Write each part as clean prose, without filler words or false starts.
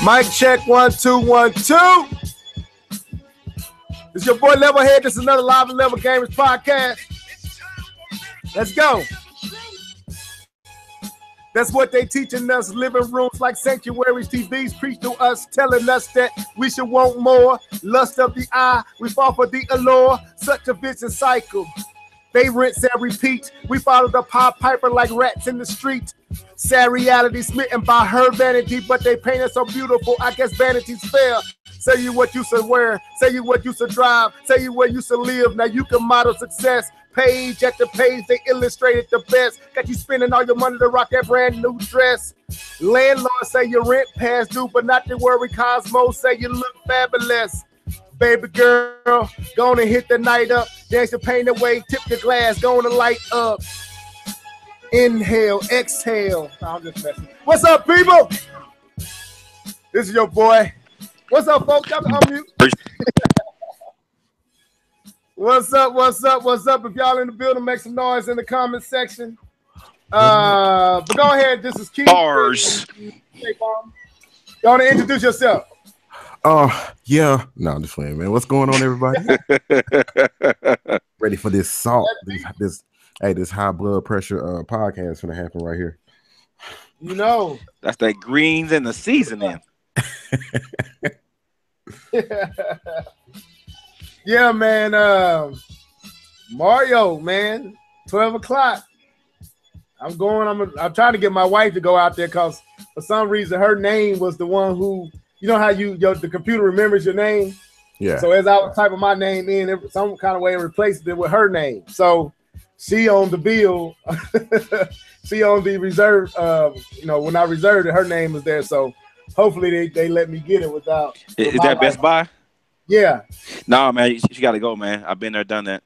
Mic check 1 2 1 2. It's your boy Levelhead. This is another Live and Level Gamers podcast. Let's go. That's what they teaching us. Living rooms like sanctuaries. TVs preach to us, telling us that we should want more. Lust of the eye, we fall for the allure. Such a vicious cycle. They rinse and repeat. We follow the Pied Piper like rats in the street. Sad reality smitten by her vanity, but they paint it so beautiful. I guess vanity's fair. Say you what you should wear. Say you what you should drive. Say you where you should live. Now you can model success. Page after page, they illustrated the best. Got you spending all your money to rock that brand new dress. Landlord say your rent past due, but not to worry. Cosmo say you look fabulous. Baby girl, gonna hit the night up. Dance your pain away, tip the glass, gonna light up. Inhale, exhale. No, I'm just messing. What's up, people? This is your boy. What's up, folks? Y'all can unmute. What's up? What's up? What's up? If y'all in the building, make some noise in the comment section. But go ahead. This is Keith. Bars. You want to introduce yourself? Yeah. No, I'm just playing, man. What's going on, everybody? Ready for this salt? This high blood pressure podcast gonna happen right here. You know, that's that greens and the seasoning. Yeah, man. Mario, man. 12 o'clock. I'm trying to get my wife to go out there because for some reason her name was the one who, you know how the computer remembers your name? Yeah. So as I was typing my name in, some kind of way it replaced it with her name. So she on the bill. She on the reserve. When I reserved it, her name was there. So hopefully they let me get it without. Is that Best Buy? Yeah. No, man, she got to go, man. I've been there, done that.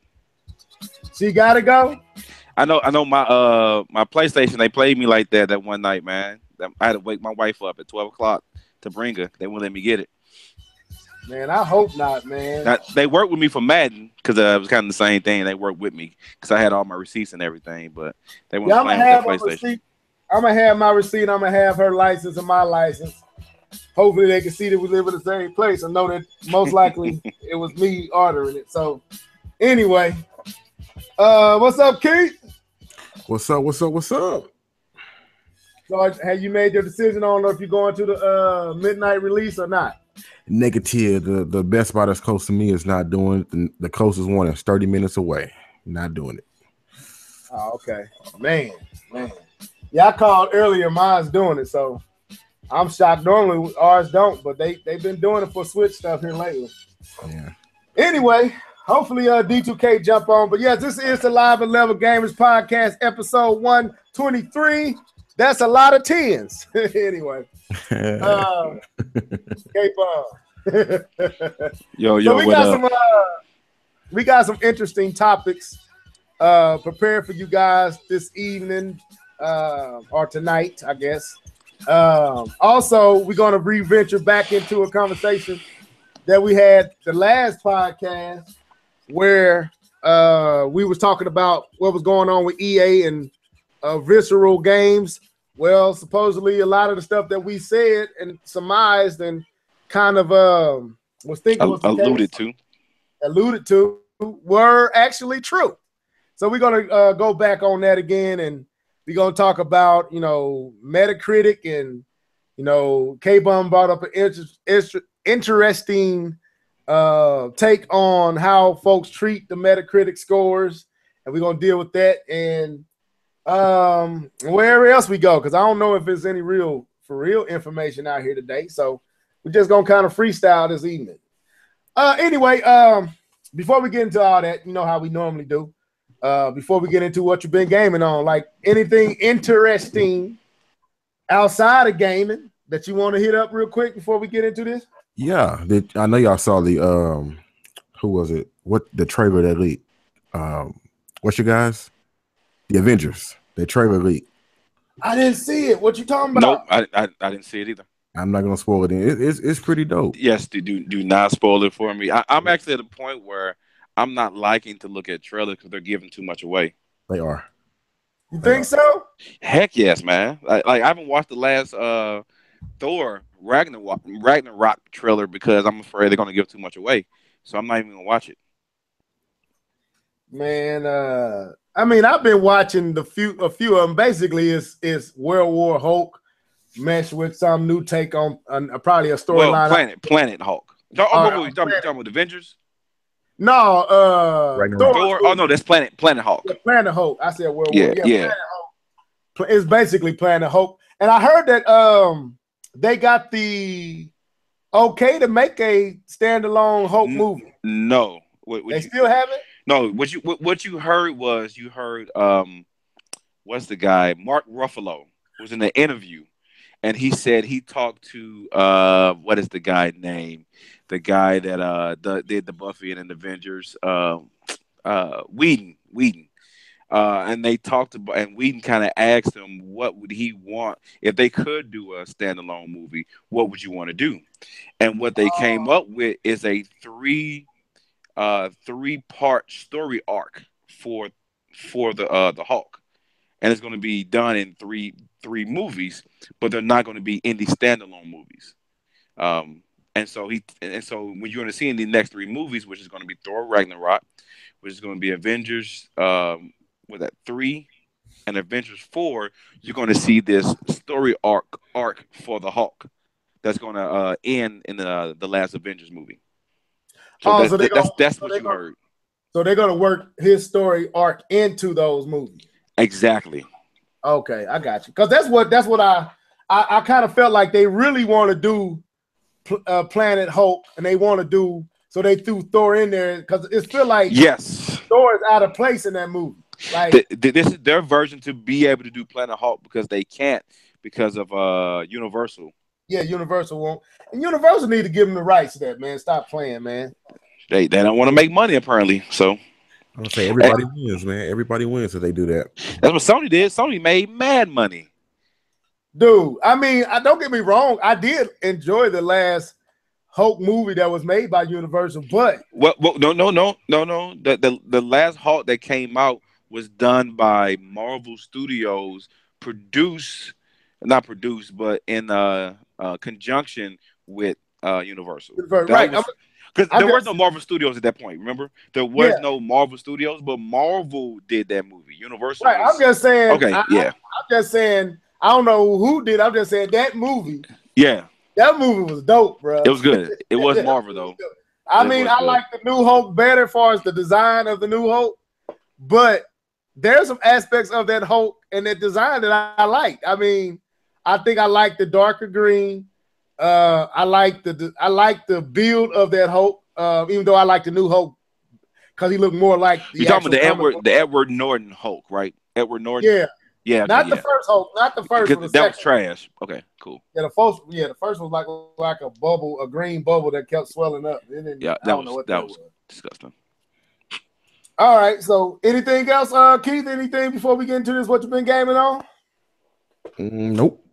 She got to go? I know my PlayStation, they played me like that one night, man. I had to wake my wife up at 12 o'clock to bring her. They wouldn't let me get it. Man, I hope not, man. Now, they worked with me for Madden because it was kind of the same thing. They worked with me because I had all my receipts and everything, but they weren't playing with the PlayStation. I'm going to have my receipt. I'm going to have her license and my license. Hopefully they can see that we live in the same place and know that most likely it was me ordering it. So anyway, what's up, Keith? What's up? So have you made your decision? I don't know if you're going to the midnight release or not. Negative. The Best Buy that's close to me is not doing it. The closest one is 30 minutes away. Not doing it. Oh, okay. Man. Yeah, I called earlier. Mine's doing it, so I'm shocked. Normally ours don't, but they've been doing it for Switch stuff here lately. Yeah. Anyway, hopefully D2K jump on. But yes, this is the Live and Level Gamers podcast, episode 123. That's a lot of tens. Anyway. K-Bomb. Yo, so we got some interesting topics prepared for you guys this evening or tonight, I guess. Also, we're going to re-venture back into a conversation that we had the last podcast where we was talking about what was going on with EA and visceral games. Well, supposedly a lot of the stuff that we said and surmised and kind of was thinking was alluded to were actually true. So we're going to go back on that again, and we're going to talk about, Metacritic, and, K-Bum brought up an interesting take on how folks treat the Metacritic scores, and we're going to deal with that. And wherever else we go, because I don't know if there's any real information out here today. So we're just going to kind of freestyle this evening. Anyway, before we get into all that, you know how we normally do. Before we get into what you've been gaming on, like anything interesting outside of gaming that you want to hit up real quick before we get into this? Yeah, I know y'all saw the who was it? What the trailer that leaked? What's your guys? The Avengers. The trailer leaked. I didn't see it. What you talking about? Nope, I didn't see it either. I'm not gonna spoil it. It's pretty dope. Yes, do not spoil it for me. I'm actually at a point where I'm not liking to look at trailers because they're giving too much away. They are. You think so? Heck yes, man. Like I haven't watched the last Thor Ragnarok trailer because I'm afraid they're gonna give too much away. So I'm not even gonna watch it. Man, I mean, I've been watching a few of them. Basically, it's World War Hulk meshed with some new take on probably a Well, storyline. Planet Hulk. Oh, what were you talking about? Avengers? No, Thor. Oh no, that's Planet Hulk. Yeah, Planet Hulk. I said World War. Yeah. Planet Hulk. It's basically Planet Hulk, and I heard that they got the okay to make a standalone Hulk movie. No, they still have it. No, what you heard was what's the guy? Mark Ruffalo was in the interview, and he said he talked to what is the guy name? The guy that did the Buffy and the Avengers, Whedon. And they talked about, and Whedon kind of asked him what would he want if they could do a standalone movie. What would you want to do? And what they came up with is a three-part story arc for the Hulk, and it's going to be done in three movies, but they're not going to be indie standalone movies. And so when you're going to see in the next three movies, which is going to be Thor Ragnarok, which is going to be Avengers with that 3 and Avengers 4, you're going to see this story arc for the Hulk that's going to end in the last Avengers movie. So that's what you heard. So they're going to work his story arc into those movies. Exactly. Okay, I got you. Because that's what I kind of felt like they really want to do Planet Hulk, and they want to do, so they threw Thor in there because it feel like Thor is out of place in that movie. Like this is their version to be able to do Planet Hulk because they can't because of Universal. Yeah, Universal won't, and Universal need to give them the rights to that, man. Stop playing, man. They don't want to make money apparently, so I'm gonna say everybody wins, man. Everybody wins if they do that. That's what Sony did. Sony made mad money. Dude, I mean, don't get me wrong. I did enjoy the last Hulk movie that was made by Universal, but no. The last Hulk that came out was done by Marvel Studios, not produced, but in conjunction with Universal. Right. Because there were no Marvel Studios at that point. Remember, there was no Marvel Studios, but Marvel did that movie. Universal. Right. I'm just saying. Okay. I'm just saying. I don't know who did. I'm just saying that movie. Yeah. That movie was dope, bro. It was good. It was Marvel though. I like the new Hulk better as far as the design of the new Hulk, but there's some aspects of that Hulk and that design that I like. I mean, I think I like the darker green. I like the build of that Hulk, even though I like the new Hulk because he looked more like you're talking about the Edward Norton Hulk, right? Edward Norton. Yeah. Not the first Hulk, not the first one. That was trash. Okay, cool. Yeah, the first one was like a bubble, a green bubble that kept swelling up. That was disgusting. All right, so anything else, Keith? Anything before we get into this? What you been gaming on? Nope.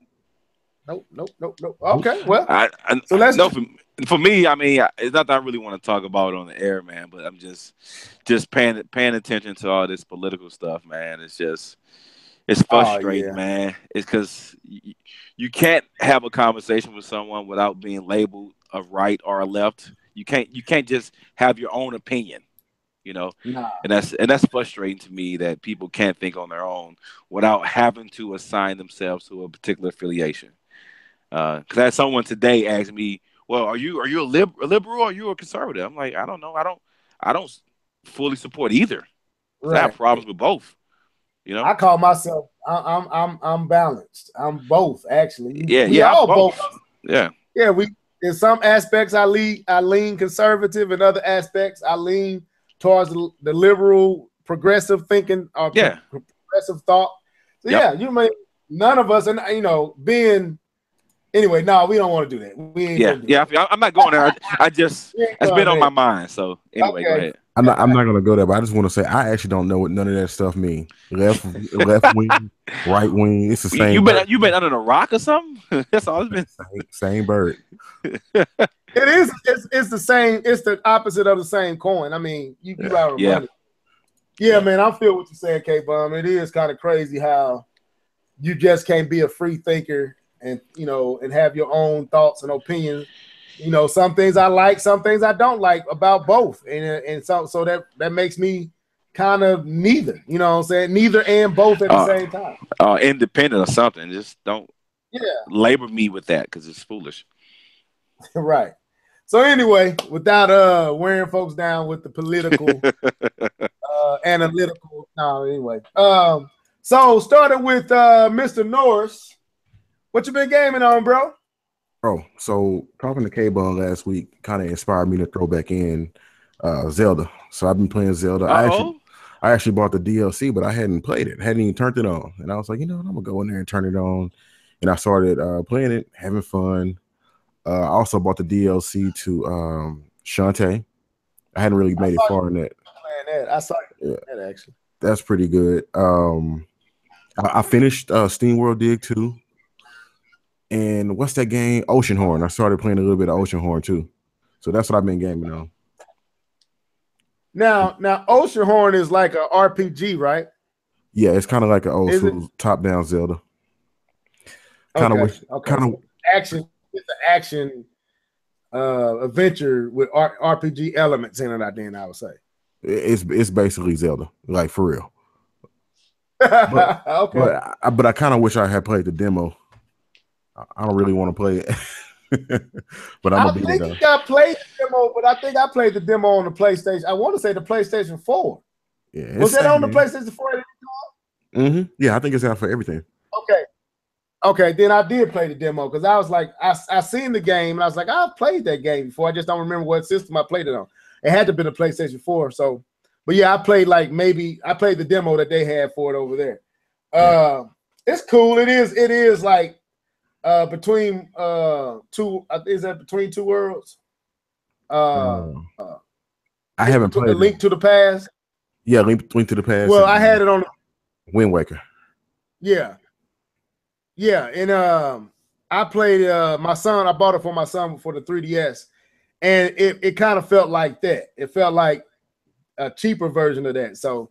Okay, well, so let's. No, for me, I mean, it's not that I really want to talk about it on the air, man. But I'm just paying attention to all this political stuff, man. It's frustrating, man. It's because you can't have a conversation with someone without being labeled a right or a left. You can't just have your own opinion, you know. Nah. And that's frustrating to me that people can't think on their own without having to assign themselves to a particular affiliation. Because I had someone today ask me, "Well, are you a liberal or are you a conservative?" I'm like, I don't know. I don't fully support either. Right. I have problems with both. You know, I call myself I'm balanced. I'm both actually. We all both. Yeah. We in some aspects I lean conservative, in other aspects I lean towards the liberal, progressive thinking or progressive thought. So you may none of us, and being. Anyway, no, we don't want to do that. We ain't I'm not going there. It's been on my mind. So anyway, go ahead. I'm not gonna go there, but I just want to say I actually don't know what none of that stuff means. Left wing, right wing. It's the same. You been under the rock or something? That's all it's been. Same bird. It is. It's the same. It's the opposite of the same coin. I mean, you out of money. Yeah, man. I feel what you're saying, K-Bomb. It is kind of crazy how you just can't be a free thinker and and have your own thoughts and opinions. Some things I like, some things I don't like about both, and so that makes me kind of neither. You know what I'm saying? Neither and both at the same time. Independent or something. Just don't labor me with that because it's foolish. Right. So anyway, without wearing folks down with the political, analytical. No, anyway. So starting with Mr. Norris, what you been gaming on, bro? Oh, so talking to K-Ball last week kind of inspired me to throw back in Zelda. So I've been playing Zelda. I actually bought the DLC, but I hadn't played it, hadn't even turned it on. And I was like, you know what, I'm gonna go in there and turn it on. And I started playing it, having fun. I also bought the DLC to Shantae. I hadn't really made it far in that. I saw that actually. That's pretty good. I finished Steam World Dig 2. And what's that game? Oceanhorn. I started playing a little bit of Oceanhorn too. So that's what I've been gaming on. Now Oceanhorn is like a RPG, right? Yeah, it's kind of like an old school top-down Zelda. Kind of action. It's an action adventure with RPG elements in it. I would say it's basically Zelda, like for real. But, okay. But I kind of wish I had played the demo. I don't really want to play it, but I'm gonna beat it. I played the demo, but I think I played the demo on the PlayStation. I want to say the PlayStation 4. Yeah, was that on the PlayStation 4? Mm-hmm. Yeah, I think it's out for everything. Okay, then I did play the demo because I was like, I seen the game and I was like, I've played that game before. I just don't remember what system I played it on. It had to have been a PlayStation 4. So, but yeah, I played the demo that they had for it over there. It's cool. It is like between two. Is that between two worlds? I haven't played A Link to the Past. Yeah, Link to the Past. Well, I had it on Wind Waker. Yeah, and I played my son. I bought it for my son for the 3DS, and it kind of felt like that. It felt like a cheaper version of that. So,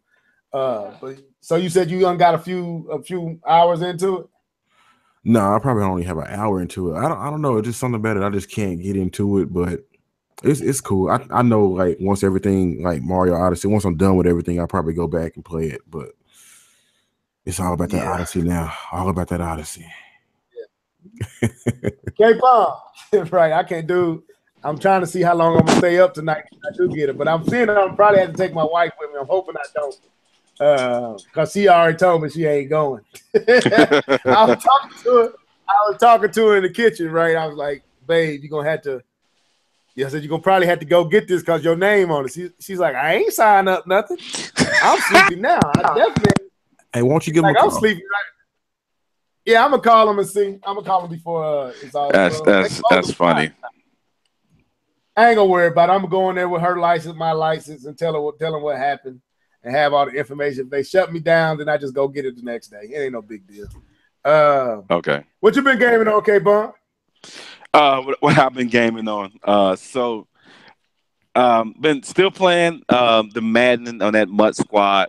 so you said you got a few hours into it? No, I probably only have an hour into it. I don't know. It's just something about it. I just can't get into it, but it's cool. I know like once everything like Mario Odyssey, once I'm done with everything, I'll probably go back and play it, but. It's all about that Odyssey now. All about that Odyssey. Yeah. K-Bomb. Right. I can't do. I'm trying to see how long I'm gonna stay up tonight. I do get it, but I'm seeing I'm probably have to take my wife with me. I'm hoping I don't, because she already told me she ain't going. I was talking to her in the kitchen. Right. I was like, babe, you're gonna have to. I said you're gonna probably have to go get this because your name on it. She's like, I ain't signed up nothing. I'm sleepy now. I definitely. Hey, won't you give him a call? I'm sleeping right. Yeah, I'm gonna call him and see. I'm gonna call him before it's all. That's funny. I ain't gonna worry about it. I'm gonna go in there with her license, my license, and tell him what happened, and have all the information. If they shut me down, then I just go get it the next day. It ain't no big deal. Okay. What you been gaming on, K-Bond? What I've been gaming on. So, been still playing the Madden on that Mutt Squad.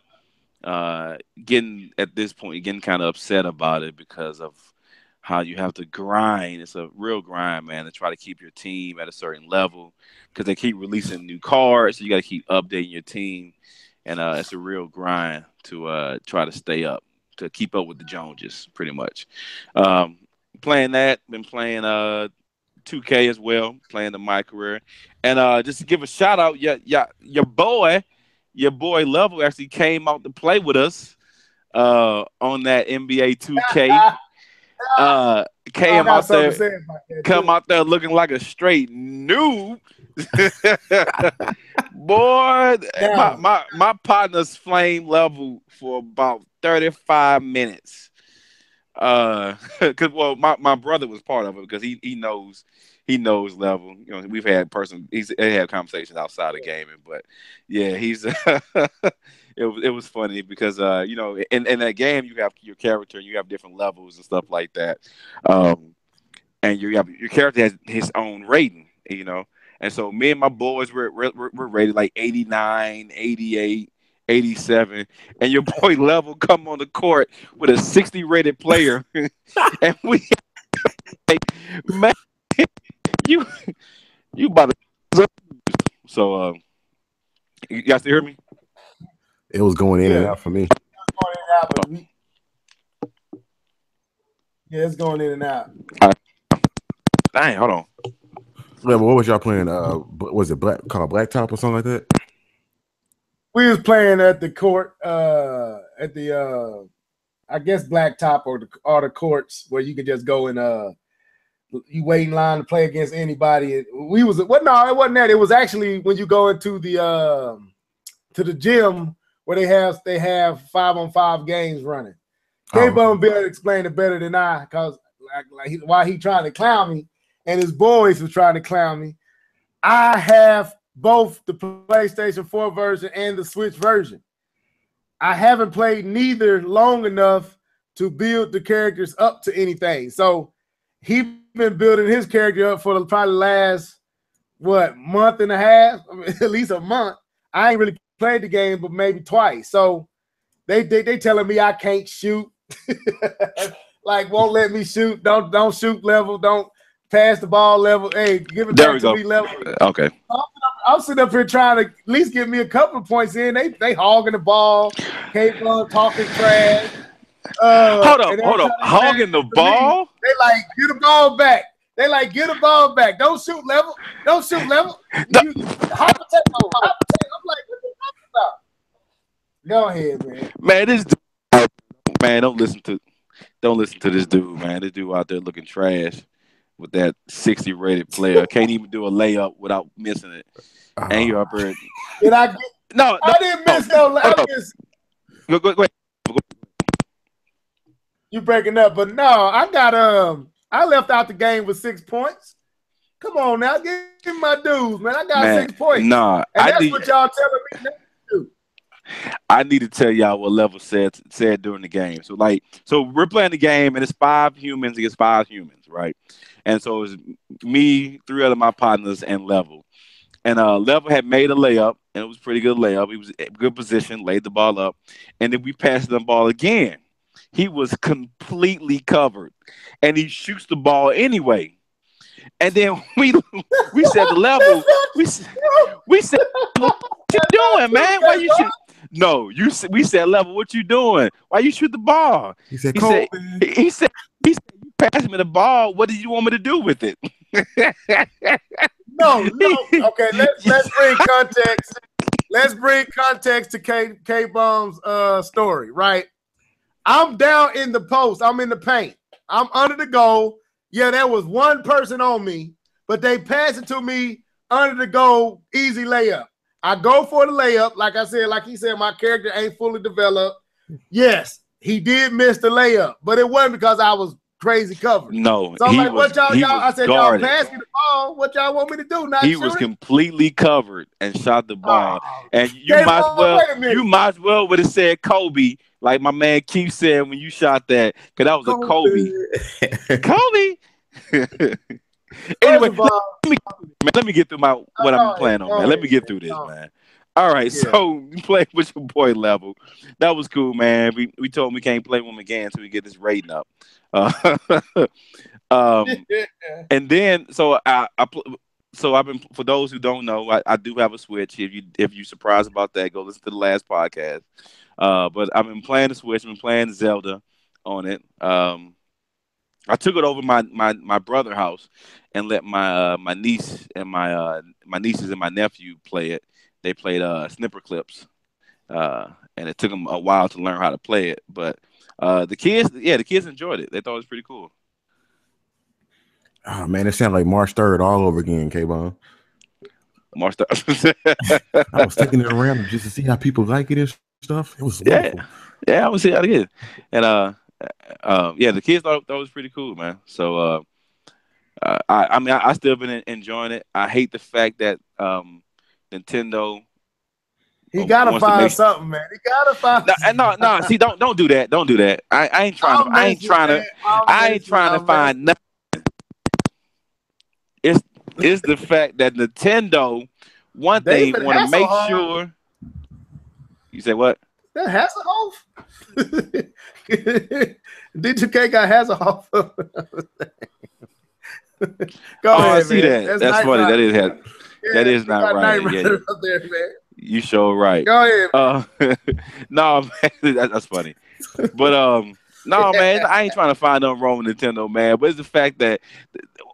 Getting kind of upset about it because of how you have to grind. It's a real grind, man, to try to keep your team at a certain level because they keep releasing new cards. So you got to keep updating your team, and it's a real grind to try to stay up, to keep up with the Joneses, pretty much. Playing that, been playing 2K as well, playing the My Career, and just to give a shout out, your boy. Your boy Level actually came out to play with us on that NBA 2K. Come out there looking like a straight noob. Boy, my partner's flame Level for about 35 minutes. Because my brother was part of it because he knows Level. You know, we've had conversations outside of gaming, but yeah, he's it was funny because in that game you have your character and you have different levels and stuff like that, and your character has his own rating, and so me and my boys were rated like 89, 88, 87, and your boy Level come on the court with a 60 rated player, and we Man, you about to. So, you guys still hear me? It was going in and out for me. Yeah, it's going in and out. Dang, hold on. Yeah, but what was y'all playing? Was it called Blacktop or something like that? We was playing at the court, at the I guess Blacktop or the courts where you could just go and you wait in line to play against anybody. We was well, no, it wasn't that. It was actually when you go into the to the gym where they have 5-on-5 games running. K-Bone be able to explain it better than I, because why he trying to clown me and his boys was trying to clown me. I have both the PlayStation 4 version and the Switch version. I haven't played neither long enough to build the characters up to anything. So he's been building his character up for probably the last month and a half, I mean, at least a month. I ain't really played the game, but maybe twice. So they telling me I can't shoot. Like won't let me shoot. Don't shoot level. Don't pass the ball level. Hey, give it back to me level. Okay. I'm sitting up here trying to at least get me a couple of points in. They hogging the ball. K-Bun talking trash. Hold up. Hogging the ball? They like, get the ball back. They like, get the ball back. Don't shoot level. Don't shoot level. Hop potato. I'm like, what you talking about? Go ahead, man. Man, don't listen to this dude, man. This dude out there looking trash with that 60 rated player. Can't even do a layup without missing it. And you're up here. Did I get? No, I didn't miss no. Go ahead. You breaking up, but no, I got I left out the game with 6 points. Come on now, give me my dues, man. I got 6 points. Nah, and that's what y'all telling me to do. I need to tell y'all what Level said during the game. So we're playing the game, and it's 5 humans against 5 humans, right? And so it's me, 3 other my partners, and Level. And Level had made a layup, and it was a pretty good layup. He was in good position, laid the ball up, and then we passed the ball again. He was completely covered, and he shoots the ball anyway. And then we said to Level, we said, what you doing, man? Why you shoot? No, we said, Level, what you doing? Why you shoot the ball? He said, he said, you passed me the ball. What did you want me to do with it? No. Okay, let's bring context. Let's bring context to K-Bomb's story, right? I'm down in the post. I'm in the paint. I'm under the goal. Yeah, there was one person on me, but they passed it to me under the goal, easy layup. I go for the layup. Like I said, like he said, my character ain't fully developed. Yes, he did miss the layup, but it wasn't because I was crazy covered. No, so I'm like, what y'all? I said, y'all pass me the ball. What y'all want me to do? He was completely covered and shot the ball. And you might as well would have said Kobe, like my man Keith said when you shot that, because that was a Kobe. Anyway, let me get through what I'm playing on, man. Let me get through this, man. All right, so you play with your boy Level. That was cool, man. We told him we can't play with him again until we get this rating up. And then so I've been, for those who don't know, I do have a Switch. If you surprised about that, go listen to the last podcast. But I've been playing the Switch. I've been playing Zelda on it. I took it over my brother's house and let my niece and my nieces and my nephew play it. They played Snipper Clips, and it took them a while to learn how to play it. But the kids enjoyed it. They thought it was pretty cool. Oh man, it sounded like March 3rd all over again, K-Bone. March 3rd. I was taking it around just to see how people like it and stuff. It was wonderful. Yeah, I was see how it is. And the kids thought it was pretty cool, man. So I still been enjoying it. I hate the fact that Nintendo. He gotta find something, man. He gotta find. No. See, don't do that. Don't do that. I ain't trying to find nothing. It's the fact that Nintendo, one thing, want to make sure. You say what? That Hasselhoff. D2K got Hasselhoff. Go ahead, I see man. that. That's funny. Rider. That is not right. Yeah. Up there, man. You sure right. Go ahead. No, man, that's funny. But no, man, I ain't trying to find nothing wrong with Nintendo, man. But it's the fact that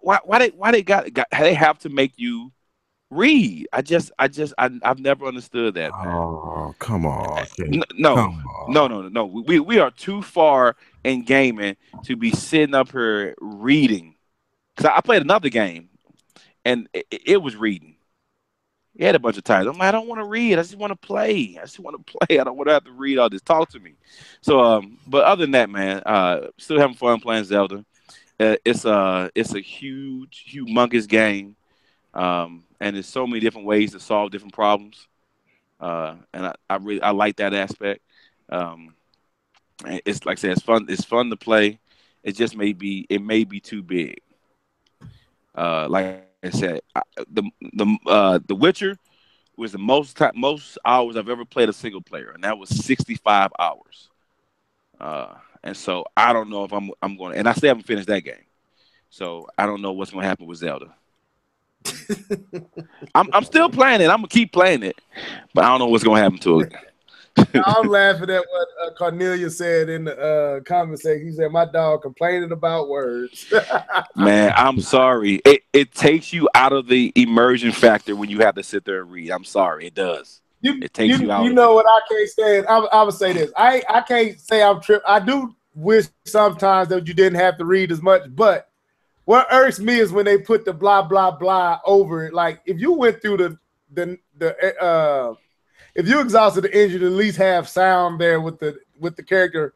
why they they have to make you read. I've never understood that, man. Oh, come on. No. We are too far in gaming to be sitting up here reading. Because I played another game, and it was reading. It had a bunch of titles. I'm like, I don't want to read. I just want to play. I don't want to have to read all this. Talk to me. So, but other than that, man, still having fun playing Zelda. It's a humongous game, and there's so many different ways to solve different problems. And I like that aspect. It's like I said, it's fun. It's fun to play. It may be too big. Like I said, the Witcher was the most hours I've ever played a single player, and that was 65 hours. And so I don't know if I'm going to, and I still haven't finished that game, so I don't know what's going to happen with Zelda. I'm still playing it. I'm gonna keep playing it, but I don't know what's going to happen to it. I'm laughing at what Cornelia said in the comment section. He said, "My dog complaining about words." Man, I'm sorry. It takes you out of the immersion factor when you have to sit there and read. I'm sorry, it does. It takes you out. You know what I can't stand? I would say this. I can't say I'm tripped. I do wish sometimes that you didn't have to read as much, but what irks me is when they put the blah blah blah over it. Like if you went through if you exhausted the engine, at least have sound there with the character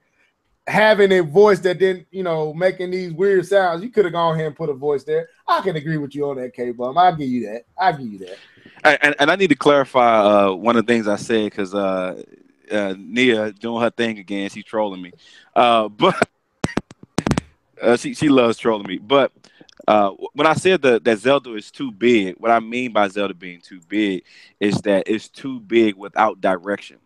having a voice that didn't, making these weird sounds. You could have gone ahead and put a voice there. I can agree with you on that, K-Bum. I'll give you that. And I need to clarify one of the things I said because Nia doing her thing again. She's trolling me, but she loves trolling me. But when I said that Zelda is too big, what I mean by Zelda being too big is that it's too big without direction.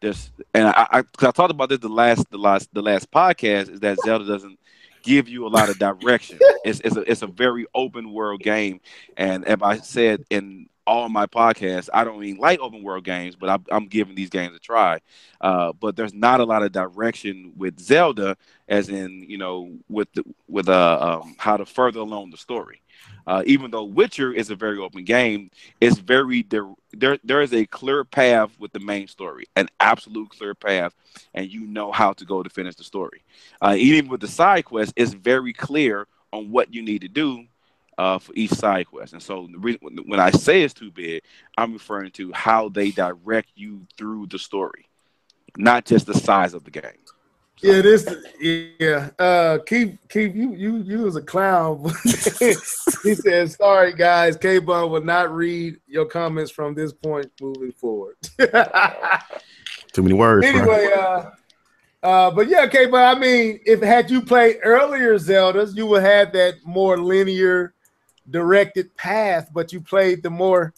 I talked about this the last podcast, is that Zelda doesn't give you a lot of direction. It's a very open world game, and as I said in all my podcasts, I don't even like open world games, but I'm giving these games a try. But there's not a lot of direction with Zelda, as in with how to further along the story. Even though Witcher is a very open game, it's very there is a clear path with the main story, an absolute clear path, and you know how to go to finish the story. Even with the side quest, it's very clear on what you need to do for each side quest. And so when I say it's too big, I'm referring to how they direct you through the story, not just the size of the game. So. Yeah, Keith, you was a clown. He said, "Sorry, guys, K-Bun will not read your comments from this point moving forward." Too many words. Anyway, but yeah, K-Bun, I mean, had you played earlier Zeldas, you would have that more linear directed path, but you played the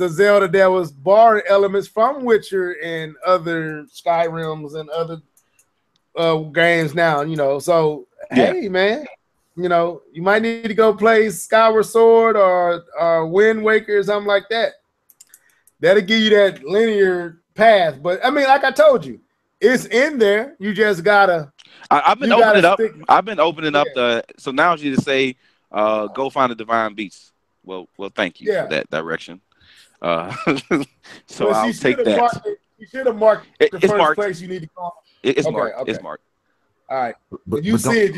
Zelda that was borrowing elements from Witcher and other Skyrims and other games now, so hey man, you might need to go play Skyward Sword or Wind Waker or something like that. That'll give you that linear path. But I mean, like I told you, it's in there. You just gotta I've been opening it up. I've been opening up so now you just say go find the divine beast. Well thank you for that direction. So I'll take that. You should have marked the first place you need to go. It's marked. Okay. It's marked. All right. When you see it,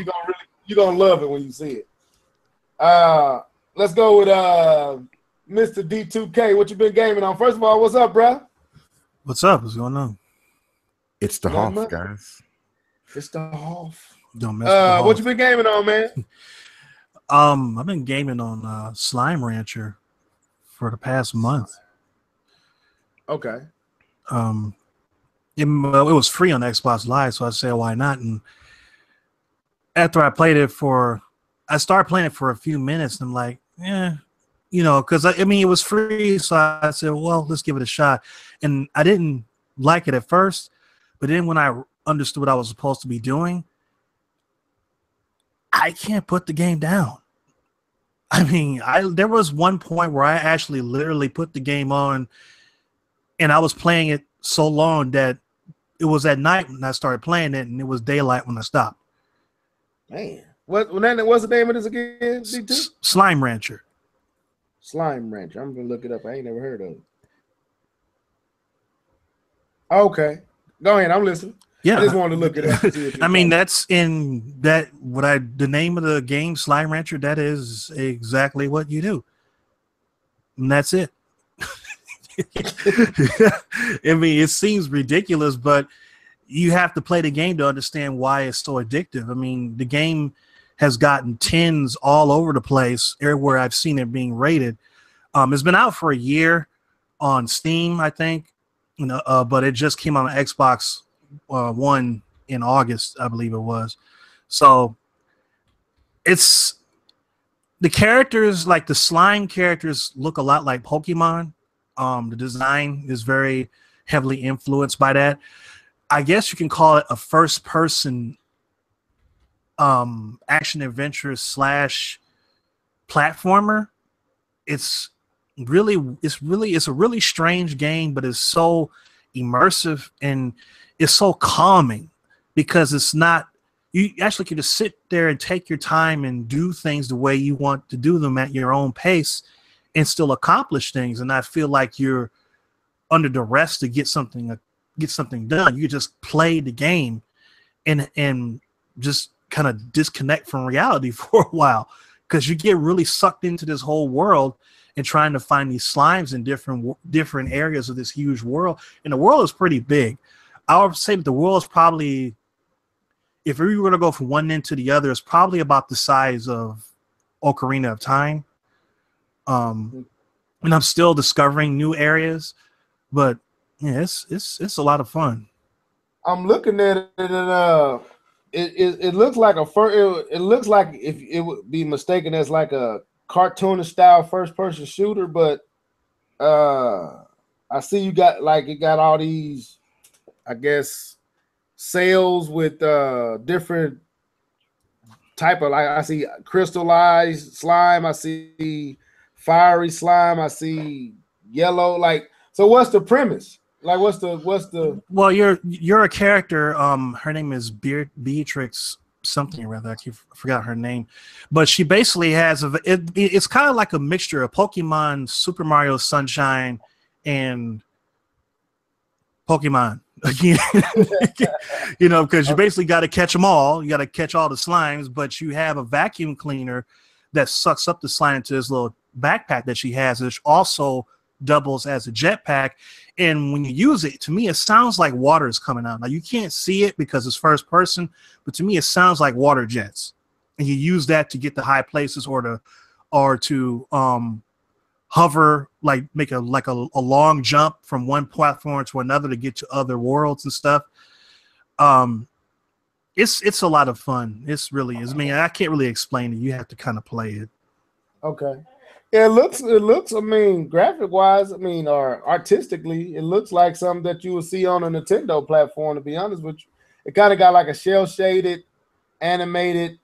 you're gonna love it when you see it. Let's go with Mr. D2K. What you been gaming on? First of all, what's up, bro? What's up? What's going on? It's the Hoff, guys. It's the Hoff. Don't mess with the Hoff. What you been gaming on, man? I've been gaming on Slime Rancher for the past month. Okay. It was free on Xbox Live, so I said, why not? And after I started playing it for a few minutes, and I'm like, because it was free, so I said, well, let's give it a shot. And I didn't like it at first, but then when I understood what I was supposed to be doing, I can't put the game down. I mean, there was one point where I actually literally put the game on, and I was playing it so long that it was at night when I started playing it, and it was daylight when I stopped. Man, what's the name of this again? Slime Rancher. Slime Rancher. I'm gonna look it up. I ain't never heard of it. Okay, go ahead. I'm listening. Yeah, I just wanted to look it up. I mean, that's in that the name of the game, Slime Rancher. That is exactly what you do, and that's it. I mean, it seems ridiculous, but you have to play the game to understand why it's so addictive. I mean, the game has gotten 10s all over the place, everywhere I've seen it being rated. It's been out for a year on Steam, I think, but it just came on Xbox One in August, I believe it was. So it's the characters, like the slime characters, look a lot like Pokemon. The design is very heavily influenced by that. I guess you can call it a first-person action adventure / platformer. It's a really strange game, but it's so immersive and it's so calming because it's not. You actually can just sit there and take your time and do things the way you want to do them at your own pace and still accomplish things and not feel like you're under duress to get something done. You just play the game and just kind of disconnect from reality for a while because you get really sucked into this whole world and trying to find these slimes in different areas of this huge world. And the world is pretty big. I would say that the world is probably, if we were going to go from one end to the other, it's probably about the size of Ocarina of Time. And I'm still discovering new areas, but yeah, it's a lot of fun. I'm looking at it, and it looks like it looks like if it would be mistaken as like a cartoonish style first person shooter, but I see you got it got all these, I guess, cells with different type of, like I see crystallized slime, I see fiery slime, I see yellow. Like, so what's the premise? Like, what's the? Well, you're a character. Her name is Beatrix something or other. I forgot her name, but she basically has it's kind of like a mixture of Pokemon, Super Mario Sunshine, and Pokemon again. Because you basically got to catch them all. You got to catch all the slimes, but you have a vacuum cleaner that sucks up the slime into this little backpack that she has, which also doubles as a jetpack. And when you use it, to me, it sounds like water is coming out. Now, you can't see it because it's first person, but to me, it sounds like water jets. And you use that to get to high places or to hover, like make a long jump from one platform to another to get to other worlds and stuff. It's a lot of fun. It's really is. I mean, I can't really explain it. You have to kind of play it. Okay. It looks. I mean, graphic wise, I mean, or artistically, it looks like something that you would see on a Nintendo platform. To be honest with you, it kind of got like a shell shaded, animated,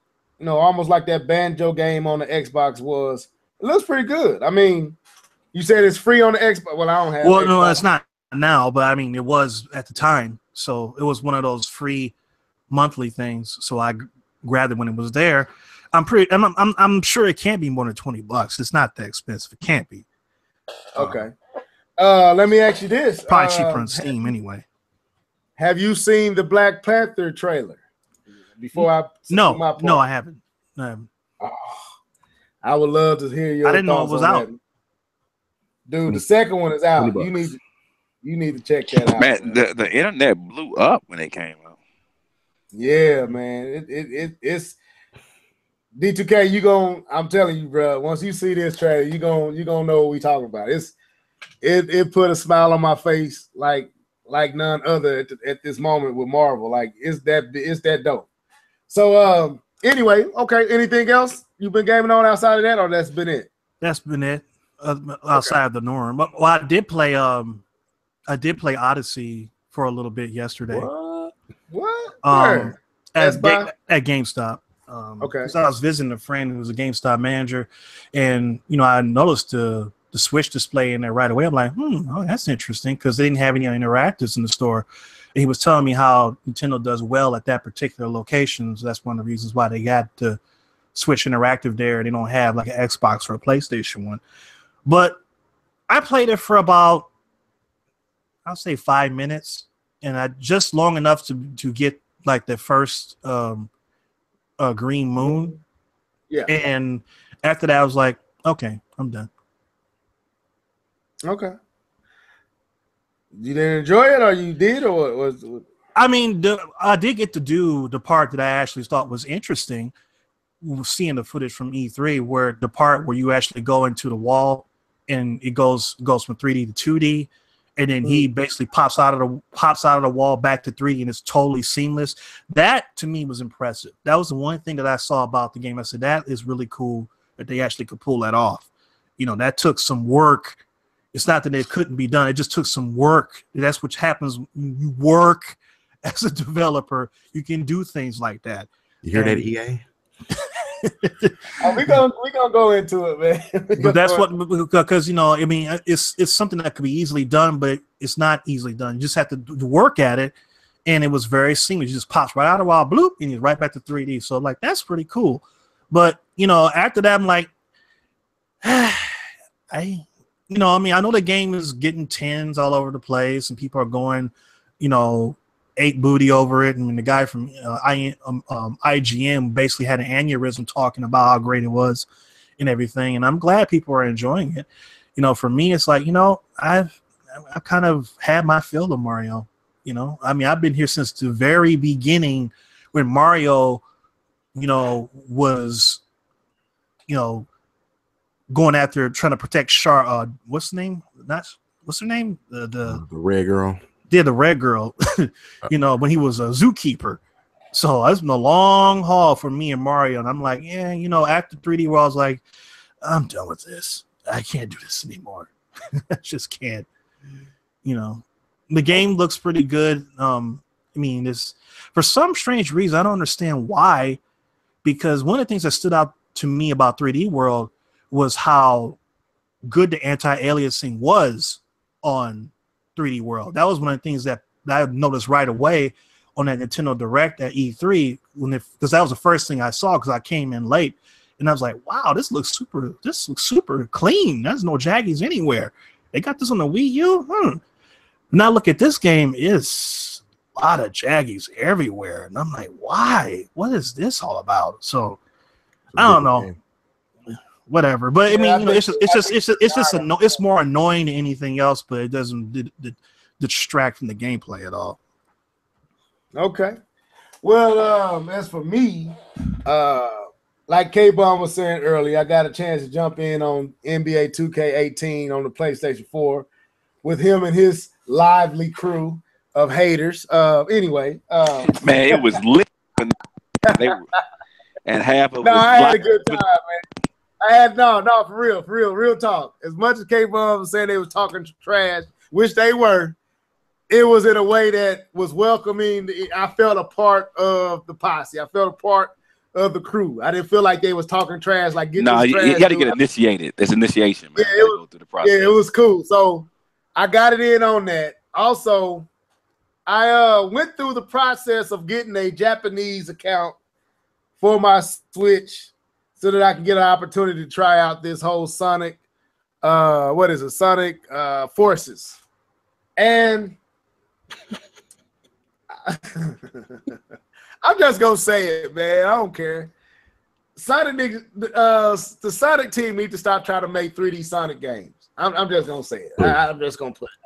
almost like that Banjo game on the Xbox was. It looks pretty good. I mean, you said it's free on the Xbox. Well, I don't have. Well, no, it's not now, but I mean, it was at the time. So it was one of those free monthly things. So I grabbed it when it was there. I'm sure it can't be more than $20. It's not that expensive. It can't be. Okay. Let me ask you this. Probably cheaper on Steam anyway. Have you seen the Black Panther trailer? No, I haven't. I would love to hear your. I didn't know it was out. Dude, the second one is out. You need to check that out. Man, the internet blew up when it came out. Yeah, man. It's D2K, I'm telling you, bro, once you see this trailer, you gonna know what we talking about. It put a smile on my face like none other at this moment with Marvel. Like it's that dope. So anyway, okay, anything else you've been gaming on outside of that, or that's been it? That's been it. Outside of the norm. But I did play Odyssey for a little bit yesterday. What? At GameStop. Okay. So I was visiting a friend who was a GameStop manager, and I noticed the Switch display in there right away. I'm like, oh, that's interesting, because they didn't have any interactives in the store. And he was telling me how Nintendo does well at that particular location. So that's one of the reasons why they got the Switch Interactive there. They don't have like an Xbox or a PlayStation one. But I played it for about, I'll say 5 minutes, and I just long enough to get like the first green moon. Yeah. And after that, I was like, okay, I'm done. Okay. You didn't enjoy it, or you did, or was? I mean, I did get to do the part that I actually thought was interesting. Seeing the footage from E3, where the part where you actually go into the wall and it goes from 3D to 2D, and then he basically pops out of the wall back to 3D, and it's totally seamless. That to me was impressive. That was the one thing that I saw about the game. I said, that is really cool that they actually could pull that off. That took some work. It's not that it couldn't be done. It just took some work. That's what happens when you work as a developer. You can do things like that. You hear that, EA? We're gonna go into it, man. But that's what, because I mean, it's something that could be easily done, but it's not easily done. You just have to work at it, and it was very seamless. You just pops right out of the wall, bloop, and you're right back to 3D. So like, that's pretty cool. But after that, I'm like, I know the game is getting 10s all over the place, and people are going, 8 booty over it. And the guy from IGN basically had an aneurysm talking about how great it was and everything. And I'm glad people are enjoying it. For me, it's like, I've kind of had my fill of Mario. I mean, I've been here since the very beginning when Mario, was, going after trying to protect what's her name? The red girl. Yeah, the red girl. When he was a zookeeper. So it's been a long haul for me and Mario, and I'm like, yeah, after 3D World, I was like, I'm done with this. I can't do this anymore. I just can't. The game looks pretty good. I mean, this for some strange reason, I don't understand why, because one of the things that stood out to me about 3D World was how good the anti-aliasing was on 3D World. That was one of the things that I noticed right away on that Nintendo Direct at E3, because that was the first thing I saw, because I came in late, and I was like, wow, this looks super clean. There's no jaggies anywhere. They got this on the Wii U? Now look at this game, it's a lot of jaggies everywhere. And I'm like, why? What is this all about? So I don't know. Game. Whatever, but I mean, it's more annoying than anything else, but it doesn't distract from the gameplay at all. Okay, well, as for me, like K-Bomb was saying earlier, I got a chance to jump in on NBA 2K18 on the PlayStation 4 with him and his lively crew of haters. Anyway, man, it was lit, and half of I had a good time, man. I had for real talk. As much as K-Bomb was saying they was talking trash, which they were, it was in a way that was welcoming. I felt a part of the posse. I felt a part of the crew. I didn't feel like they was talking trash. Like, you got to get initiated. There's initiation, man. Yeah, go through the process. Yeah, it was cool. So I got it in on that. Also, I went through the process of getting a Japanese account for my Switch, so that I can get an opportunity to try out this whole Sonic, Sonic Forces. And I'm just going to say it, man. I don't care. The Sonic team need to stop trying to make 3D Sonic games. I'm just going to say it. I'm just going to put it.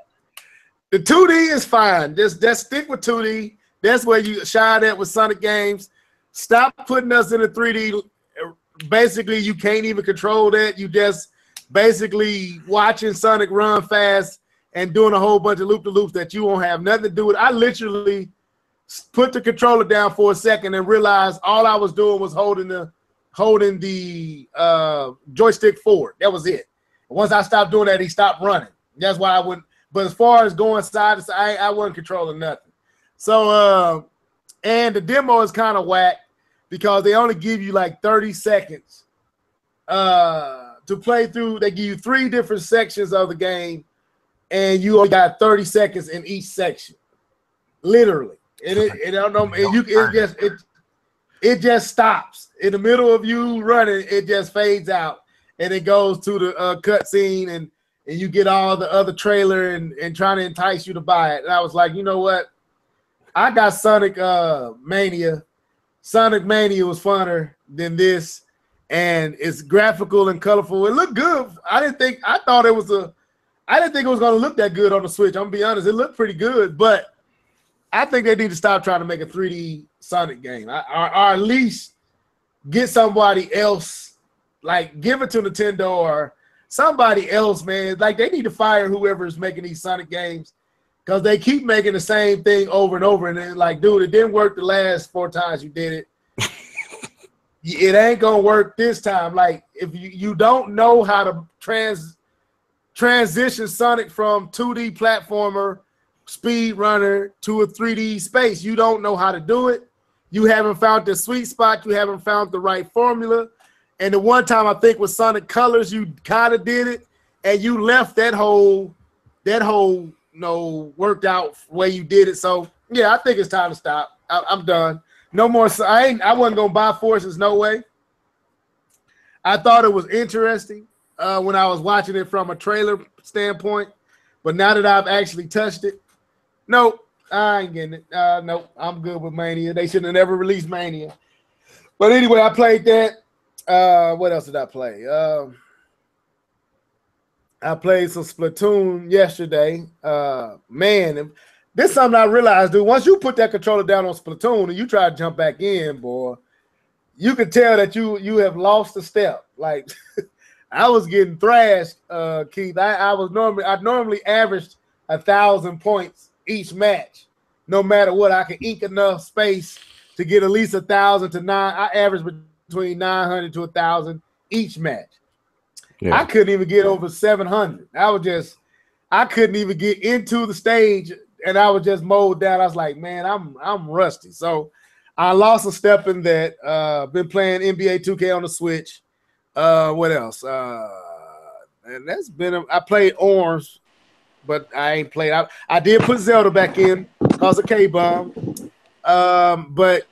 The 2D is fine. Just stick with 2D. That's where you shine at with Sonic games. Stop putting us in a 3D. Basically, you can't even control that. You just basically watching Sonic run fast and doing a whole bunch of loop-de-loops that you won't have nothing to do with. I literally put the controller down for a second and realized all I was doing was holding the joystick forward. That was it. Once I stopped doing that, he stopped running. That's why I wouldn't. But as far as going side to side, I wasn't controlling nothing. So, and the demo is kind of whack. because they only give you like 30 seconds to play through. They give you 3 different sections of the game, and you only got 30 seconds in each section, literally. And it don't know. It just stops in the middle of you running. It just fades out, and it goes to the cutscene, and you get all the other trailer and trying to entice you to buy it. And I was like, you know what? I got Sonic Mania. Sonic Mania was funner than this, and it's graphical and colorful. It looked good. I didn't think it was going to look that good on the Switch. I'm gonna be honest. It looked pretty good, but I think they need to stop trying to make a 3D Sonic game, or at least get somebody else, like give it to Nintendo or somebody else, man. Like they need to fire whoever's making these Sonic games, because they keep making the same thing over and over. And then like, dude, it didn't work the last 4 times you did it. It ain't gonna work this time. Like if you don't know how to transition Sonic from 2D platformer speed runner to a 3D space, you don't know how to do it. You haven't found the sweet spot. You haven't found the right formula. And the one time I think with Sonic Colors, you kind of did it, and you left that whole worked out way you did it. So yeah, I think it's time to stop. I'm done. No more. I wasn't gonna buy Forces, no way. I thought it was interesting when I was watching it from a trailer standpoint, but now that I've actually touched it, nope, I ain't getting it. Nope, I'm good with Mania. They should have never released Mania. But anyway, I played that. What else did I play? I played some Splatoon yesterday. Man, this is something I realized, dude. Once you put that controller down on Splatoon and you try to jump back in, boy, you could tell that you have lost a step. Like I was getting thrashed, Keith. I normally averaged 1,000 points each match. No matter what, I can ink enough space to get at least 1,000 to 9. I average between 900 to 1,000 each match. Yeah. I couldn't even get over 700. I couldn't even get into the stage, and I was just mowed down. I was like, man, I'm rusty. So I lost a step in that. Been playing NBA 2K on the Switch. What else? And that's been I played Orange, but I ain't played. I did put Zelda back in because of K-Bomb. But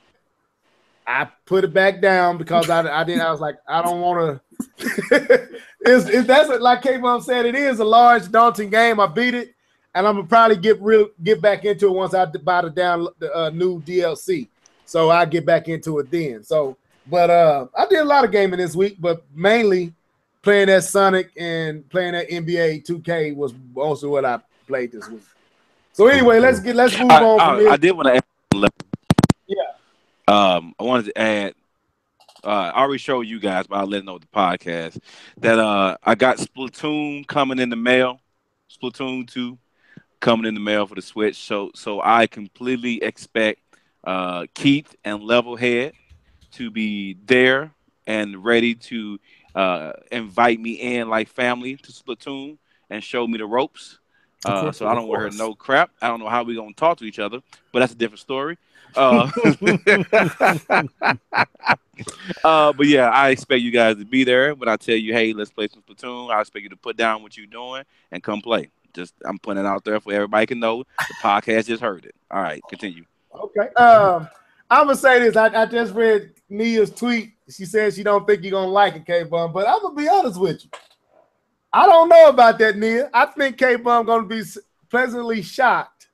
I put it back down because I didn't. I was like, I don't want to. That's like K-Bomb said. It is a large, daunting game. I beat it, and I'm gonna probably get back into it once I buy the new DLC. So I get back into it then. So, but I did a lot of gaming this week, but mainly playing that Sonic and playing that NBA 2K was also what I played this week. So anyway, let's move on from this. I did want to add. Yeah. I wanted to add. I already showed you guys, but I'll let know the podcast that I got Splatoon coming in the mail. Splatoon 2 coming in the mail for the Switch. So I completely expect Keith and Levelhead to be there and ready to invite me in like family to Splatoon and show me the ropes. So I don't want to hear no crap. I don't know how we're going to talk to each other, but that's a different story. But yeah, I expect you guys to be there. When I tell you, hey, let's play some Splatoon, I expect you to put down what you're doing and come play. I'm putting it out there for everybody can know. The podcast just heard it. All right, continue. Okay. I'm gonna say this. I just read Nia's tweet. She said she don't think you're gonna like it, K-Bum. But I'm gonna be honest with you. I don't know about that, Nia. I think K-Bum gonna be pleasantly shocked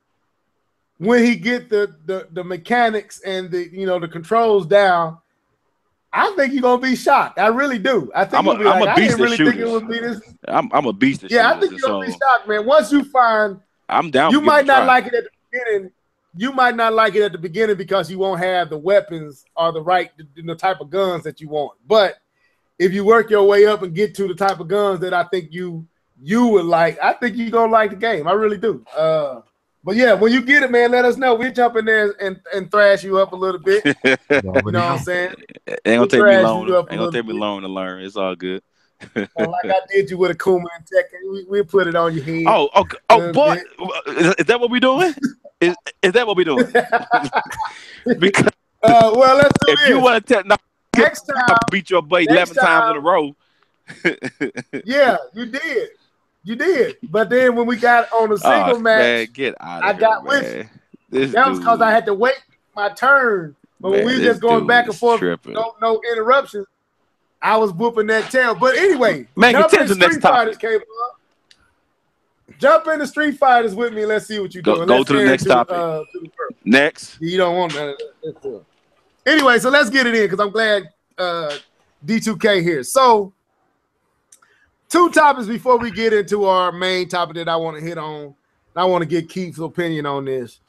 when he get the mechanics and the controls down. I think you're gonna be shocked. I really do. I think you'll be like, I didn't really think it would be this. I'm a beast. Yeah, I think you're gonna be shocked, man. Once you find, I'm down. You might not like it at the beginning. You might not like it at the beginning because you won't have the weapons or the type of guns that you want. But if you work your way up and get to the type of guns that I think you would like, I think you're gonna like the game. I really do. But yeah, when you get it, man, let us know. We'll jump in there and thrash you up a little bit. You know what I'm saying? It ain't gonna take me long. Ain't gonna take me long to learn. It's all good. Like I did you with a Kuma and Tech, we'll put it on your head. Oh, okay. Oh, boy, is that what we're doing? Is that what we're doing? Well, let's do If this. you want to next time, beat your butt 11 times in a row. Yeah, you did. You did. But then when we got on the single match, man, get out of I here, got man. That was because I had to wait my turn. But when we were just going back and forth, no interruptions, I was whooping that tail. But anyway, man, jump into Street Fighters, Cable. Jump into Street Fighters with me. Let's see what you're doing. Go to the next topic. Next. You don't want that. Anyway, so let's get it in because I'm glad D2K here. So, 2 topics before we get into our main topic that I want to hit on. I want to get Keith's opinion on this.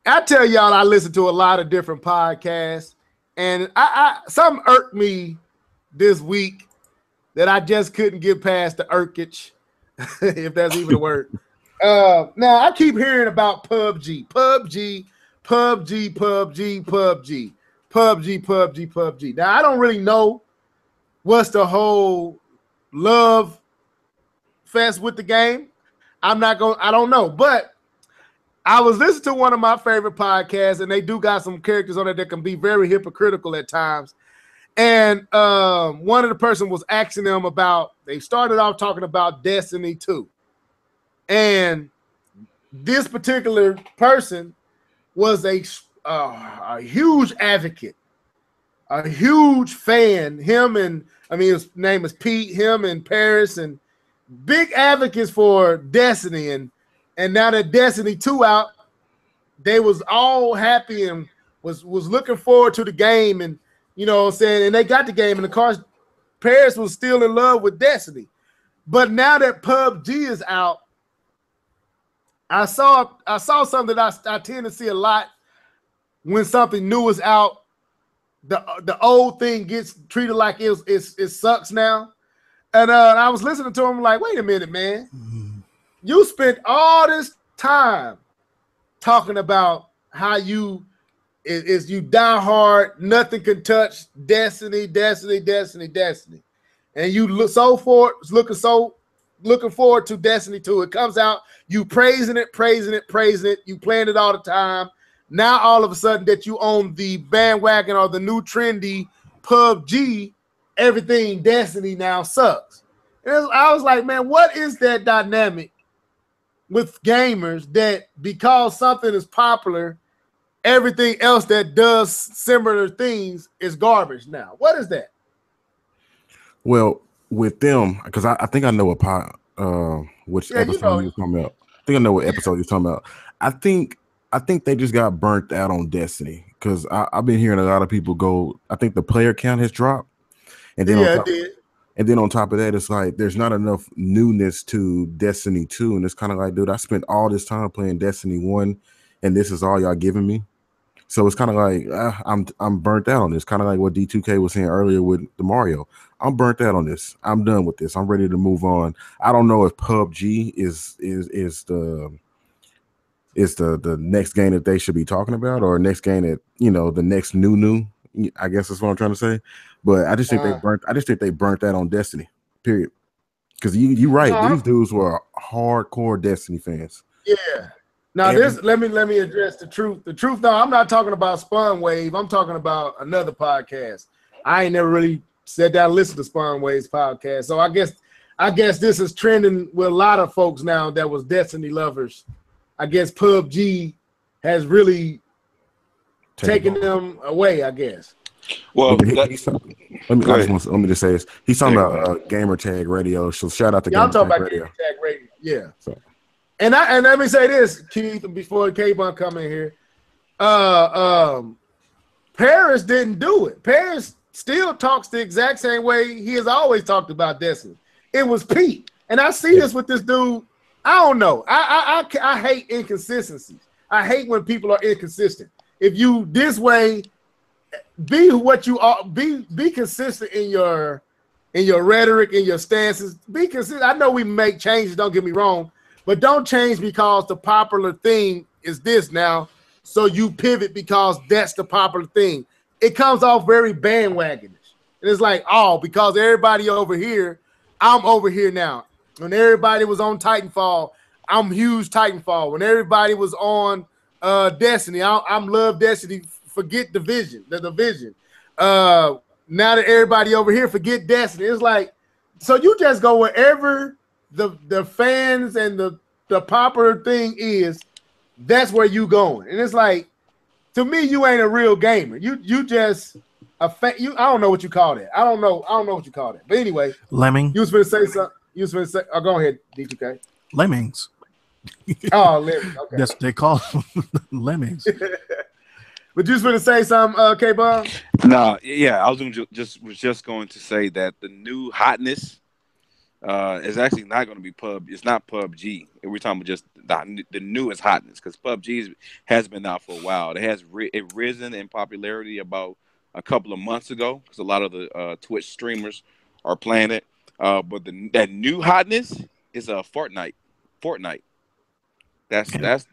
I tell y'all I listen to a lot of different podcasts, and some irked me this week that I just couldn't get past the irkage, if that's even a word. Now, I keep hearing about PUBG. Now, I don't really know what's the whole love fest with the game. I don't know, but I was listening to one of my favorite podcasts, and they do got some characters on it that can be very hypocritical at times. And one of the person was asking them about, they started off talking about Destiny 2. And this particular person was a huge advocate, a huge fan. His name is Pete, him and Paris, and big advocates for Destiny. And now that Destiny 2 out, they was all happy and was looking forward to the game. And, you know what I'm saying? And they got the game. And, of course, Paris was still in love with Destiny. But now that PUBG is out, I saw something that I tend to see a lot when something new is out. The old thing gets treated like it sucks now. And I was listening to him like, wait a minute, man. You spent all this time talking about how you die hard, nothing can touch Destiny. And you looking forward to Destiny 2. It comes out, you praising it. You playing it all the time. Now all of a sudden that you own the bandwagon or the new trendy PUBG, everything Destiny now sucks. And I was like, man, what is that dynamic with gamers that because something is popular, everything else that does similar things is garbage now? What is that? Well, with them, because I think I know which episode you're talking about. I think I know what episode you're talking about. I think they just got burnt out on Destiny because I've been hearing a lot of people go. I think the player count has dropped, and then on top of that, it's like there's not enough newness to Destiny 2, and it's kind of like, dude, I spent all this time playing Destiny 1, and this is all y'all giving me. So it's kind of like I'm burnt out on this. Kind of like what D2K was saying earlier with the Mario. I'm burnt out on this. I'm done with this. I'm ready to move on. I don't know if PUBG is the next game that they should be talking about, or next game that, you know, the next new. I guess that's what I'm trying to say. But I just think they burnt that on Destiny. Period. Because you're right. These dudes were hardcore Destiny fans. Yeah. Now let me address the truth. The truth, no, I'm not talking about Spawn Wave. I'm talking about another podcast. I ain't never really sat down and listened to Spawn Wave's podcast. So I guess this is trending with a lot of folks now that was Destiny lovers. I guess PUBG has really taken them away, I guess. Well, let me just say this. He's talking about Gamer Tag Radio. So shout out to Gamer Tag Radio. Gamer Tag Radio. Yeah. So. And let me say this, Keith, before K-Bun come in here. Paris didn't do it. Paris still talks the exact same way he has always talked about Destiny. It was Pete. And I see this with this dude. I don't know. I hate inconsistencies. I hate when people are inconsistent. If you this way, be what you are. Be consistent in your rhetoric, in your stances. Be consistent. I know we make changes. Don't get me wrong. But don't change because the popular thing is this now, so you pivot because that's the popular thing. It comes off very bandwagonish. And it's like, because everybody over here, I'm over here now. When everybody was on Titanfall, I'm huge Titanfall. When everybody was on Destiny, I'm love Destiny forget the division. Now that everybody over here forget Destiny, it's like, so you just go wherever the fans and the popular thing is, that's where you going. And it's like, to me, you ain't a real gamer. You just a fan. I don't know what you call that. I don't know what you call that. But anyway, lemming. You was going to say something. You was going to say. Oh, go ahead, D2K. Lemmings. Oh, lemmings. Okay. That's they call them lemmings. But you was going to say something, K-Ball? No, yeah, I was just going to say that the new hotness is actually not going to be It's not PUBG. We're talking about just the newest hotness, because PUBG has been out for a while. It has risen in popularity about a couple of months ago, because a lot of the Twitch streamers are playing it. But that new hotness is Fortnite. That's the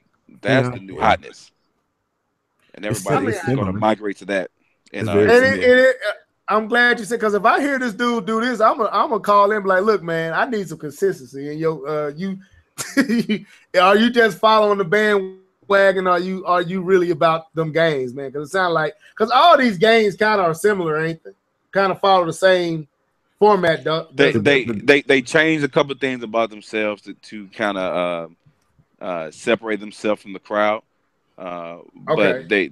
new hotness. And everybody's going to migrate to that. And I'm glad you said, because if I hear this dude do this, I'm gonna call him like, look, man, I need some consistency. And you are you just following the bandwagon? Are you really about them games, man? Because it sounds like, because all these games kind of are similar, ain't they? Kind of follow the same format. They changed a couple of things about themselves to kind of separate themselves from the crowd. But they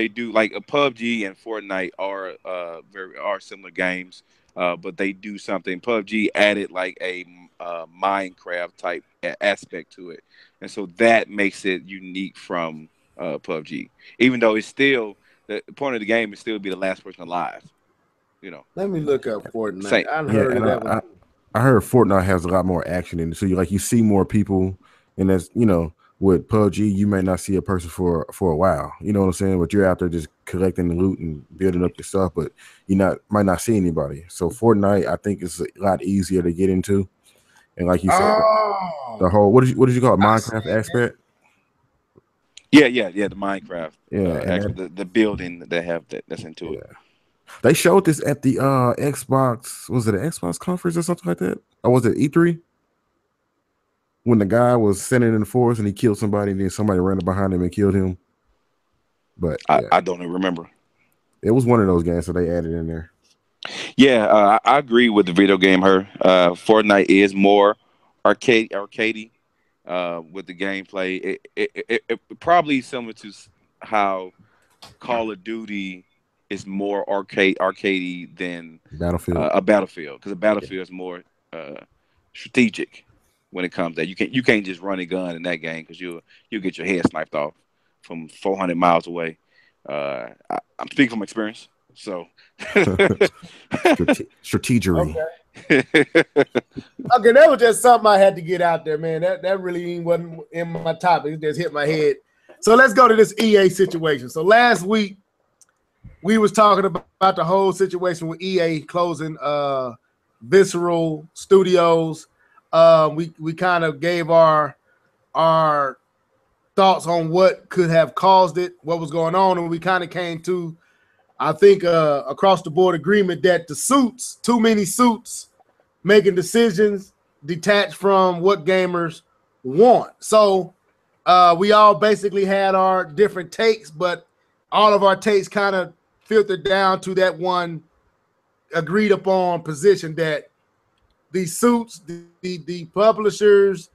do, like a PUBG and Fortnite are similar games, but they do something. PUBG added like a Minecraft type aspect to it, and so that makes it unique from PUBG. Even though it's still, the point of the game is still be the last person alive. Let me look up Fortnite. I heard Fortnite has a lot more action in it, so you see more people, and that's with PUBG, you may not see a person for a while. You know what I'm saying? But you're out there just collecting the loot and building up your stuff, but might not see anybody. So Fortnite, I think, is a lot easier to get into. And like you said, the whole what did you call it? Minecraft aspect? Yeah, the Minecraft. Yeah, the building that they have that's into it. They showed this at the Xbox. Was it an Xbox conference or something like that? Or was it E3? When the guy was sitting in the forest and he killed somebody, and then somebody ran up behind him and killed him. But I don't even remember. It was one of those games, so they added in there. Yeah, I agree with the video game. Fortnite is more arcadey with the gameplay. It probably similar to how Call of Duty is more arcadey than Battlefield. A Battlefield, because a Battlefield is more strategic. When it comes to that, you can't just run a gun in that game, because you'll get your head sniped off from 400 miles away. I'm speaking from experience, so strategery. Okay, that was just something I had to get out there, man. That really wasn't in my topic. It just hit my head. So let's go to this EA situation. So last week we was talking about the whole situation with EA closing Visceral Studios. We kind of gave our thoughts on what could have caused it, what was going on, and we kind of came to, I think, across the board agreement that too many suits making decisions detached from what gamers want. So we all basically had our different takes, but all of our takes kind of filtered down to that one agreed upon position that these suits, the publishers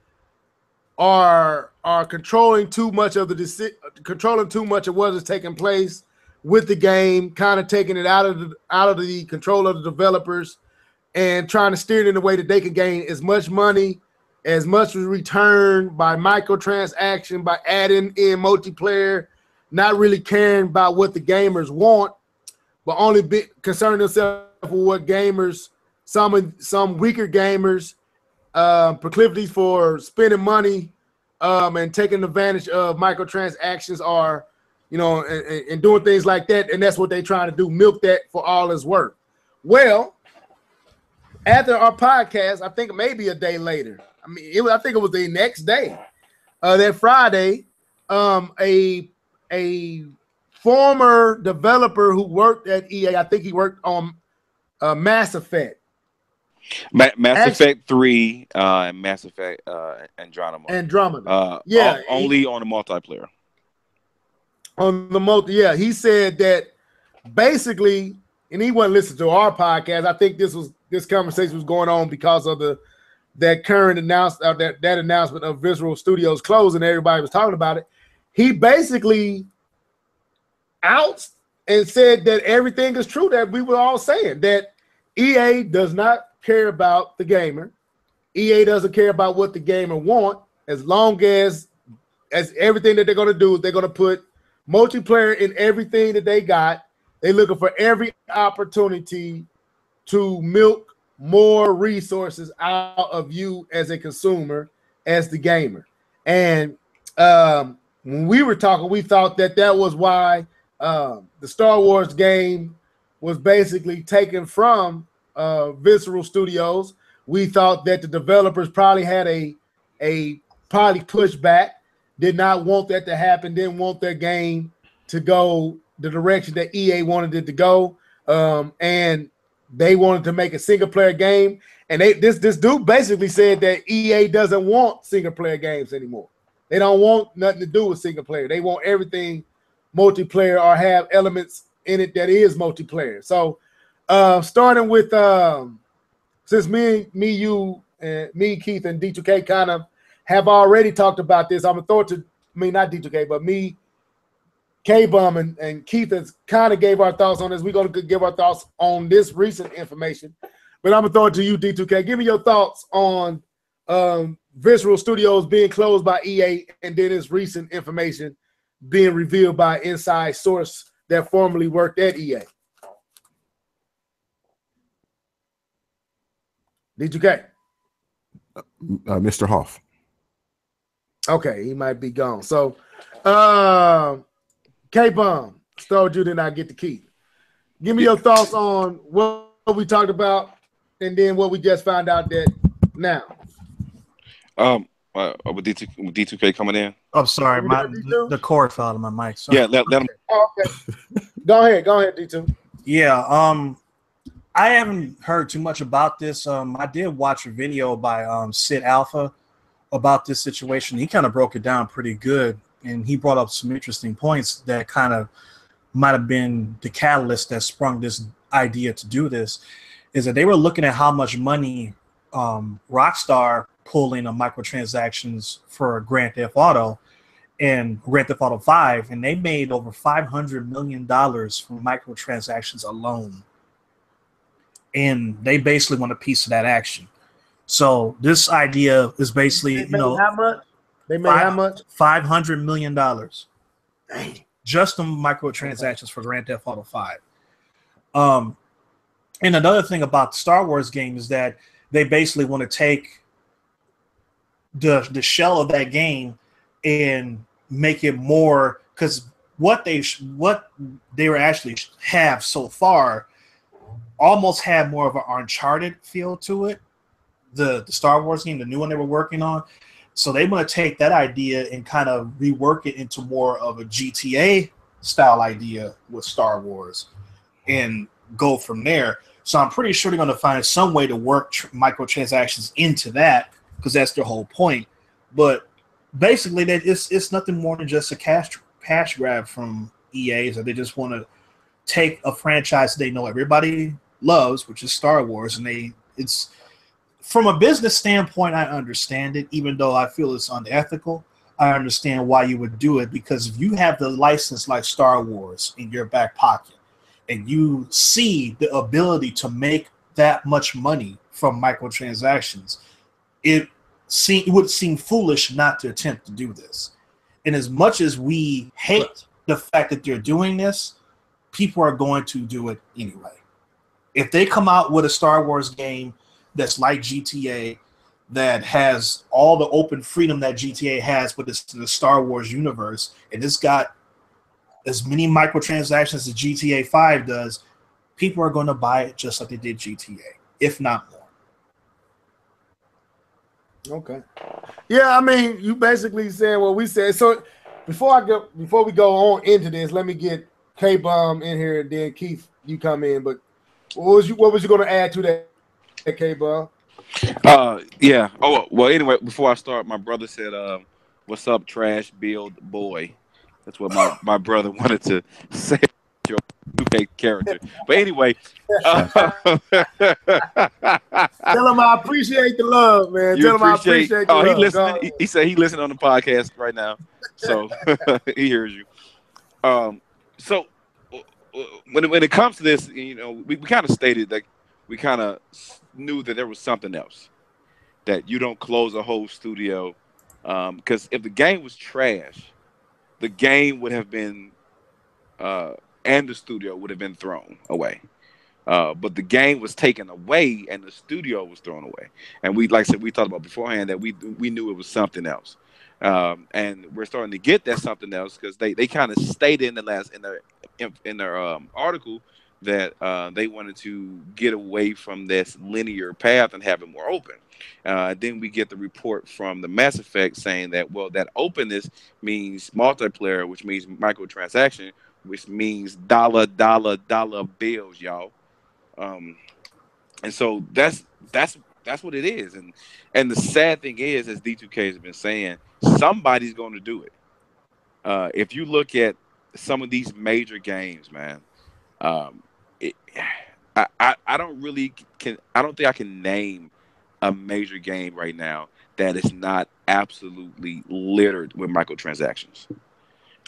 are controlling too much of what is taking place with the game, kind of taking it out of the control of the developers and trying to steer it in a way that they can gain as much money, as much return by microtransaction, by adding in multiplayer, not really caring about what the gamers want, but only concerning themselves with what gamers, some weaker gamers, proclivities for spending money and taking advantage of microtransactions are, and doing things like that. And that's what they're trying to do, milk that for all it's worth. Well, after our podcast, I think maybe a day later, I think it was the next day, that Friday, a former developer who worked at EA, I think he worked on Mass Effect. Effect 3 and Mass Effect Andromeda. Andromeda. Only on the multiplayer. On the multi, yeah, he said that basically, and he wasn't listening to our podcast. I think this conversation was going on because of that current announcement, that announcement of Visceral Studios closing. Everybody was talking about it. He basically out and said that everything is true that we were all saying, that EA does not care about the gamer. EA doesn't care about what the gamer want, as long as everything that they're going to do is they're going to put multiplayer in everything that they got. They're looking for every opportunity to milk more resources out of you as a consumer, as the gamer. And when we were talking, we thought that was why the Star Wars game was basically taken from Visceral Studios. We thought that the developers probably had a pushback, did not want that to happen, didn't want their game to go the direction that EA wanted it to go, and they wanted to make a single player game. And this dude basically said that EA doesn't want single player games anymore. They don't want nothing to do with single player. They want everything multiplayer or have elements in it that is multiplayer. So starting with since me, you, Keith, and D2K kind of have already talked about this, I'm gonna throw it to not D2K, but me, K-Bum, and Keith has kind of gave our thoughts on this. We're gonna give our thoughts on this recent information, but I'm gonna throw it to you, D2K. Give me your thoughts on Visceral Studios being closed by EA, and then this recent information being revealed by inside source that formerly worked at EA. D2K. Mr. Hoff. Okay, he might be gone. So, K-Bum, stole you, then I get the key. Give me your thoughts on what we talked about, and then what we just found out that now. With D2K coming in. I'm sorry, the cord fell out of my mic. Sorry. Yeah, let him. Oh, okay. Go ahead, D2. Yeah, I haven't heard too much about this. I did watch a video by Sid Alpha about this situation. He kind of broke it down pretty good, and he brought up some interesting points that kind of might have been the catalyst that sprung this idea to do this. Is that they were looking at how much money Rockstar pulling on microtransactions for Grand Theft Auto and Grand Theft Auto 5, and they made over $500 million from microtransactions alone. And they basically want a piece of that action. So this idea is basically, how much? They made how much? $500 million. Dang. Just on microtransactions for Grand Theft Auto 5. And another thing about the Star Wars game is that they basically want to take the shell of that game and make it more, because what they were actually have so far almost had more of an Uncharted feel to it, the Star Wars game, the new one they were working on. So they want to take that idea and kind of rework it into more of a GTA style idea with Star Wars and go from there. So I'm pretty sure they're going to find some way to work microtransactions into that, because that's their whole point. But basically, that it's nothing more than just a cash grab from EA. So they just want to take a franchise they know everybody loves, which is Star Wars, and it's from a business standpoint, I understand it, even though I feel it's unethical. I understand why you would do it, because if you have the license like Star Wars in your back pocket and you see the ability to make that much money from microtransactions, it would seem foolish not to attempt to do this. And as much as we hate the fact that they're doing this, people are going to do it anyway. If they come out with a Star Wars game that's like GTA, that has all the open freedom that GTA has, but it's the Star Wars universe, and it's got as many microtransactions as GTA 5 does, people are going to buy it just like they did GTA, if not more. Okay. Yeah, I mean, you basically said what we said. So before we go on into this, let me get K-Bomb in here, and then Keith, you come in. But what was you going to add to that, K-Bomb? Yeah. Oh, well, anyway, before I start, my brother said, what's up, Trash Build Boy? That's what my brother wanted to say. Your 2K character, but anyway. Tell him I appreciate the love, man. You Tell him I appreciate. appreciate the Oh, he love. Go listening. ahead. He said he listening on the podcast right now, so he hears you. So when it comes to this, we kind of stated that we kind of knew that there was something else, that you don't close a whole studio, because if the game was trash, the game would have been and the studio would have been thrown away. But the game was taken away and the studio was thrown away. And we, like I said, we talked about beforehand that we knew it was something else. And we're starting to get that something else because they kind of stated in their article that they wanted to get away from this linear path and have it more open. Then we get the report from the Mass Effect saying that, well, that openness means multiplayer, which means microtransaction, which means dollar bills, y'all. And so that's what it is. And the sad thing is, as D2K has been saying, somebody's going to do it. If you look at some of these major games, man, it, I don't really can. I don't think I can name a major game right now that is not absolutely littered with microtransactions.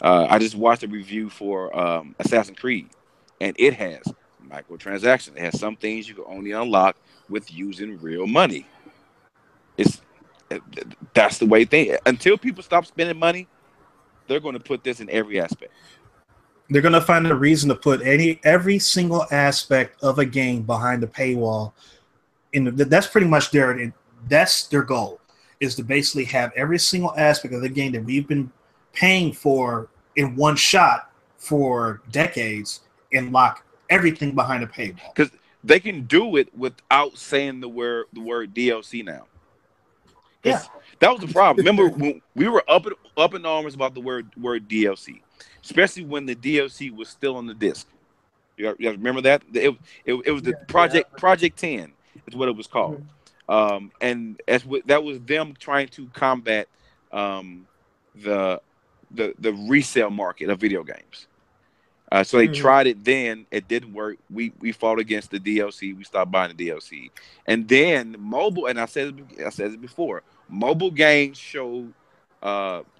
I just watched a review for Assassin's Creed, and it has microtransactions. It has some things you can only unlock with using real money. It's that's the way thing. Until people stop spending money, they're going to put this in every aspect. They're going to find a reason to put every single aspect of a game behind the paywall. That's pretty much that's their goal, is to basically have every single aspect of the game that we've been paying for in one shot for decades and lock everything behind a paywall. Because they can do it without saying the word DLC now. Yeah, that was the problem. Remember when we were up in arms about the word DLC, especially when the DLC was still on the disc. You guys remember that? It was the Project 10 is what it was called. And that was them trying to combat the resale market of video games. So they tried it then. It didn't work. We fought against the DLC. We stopped buying the DLC. And then mobile, and I said it before, mobile games show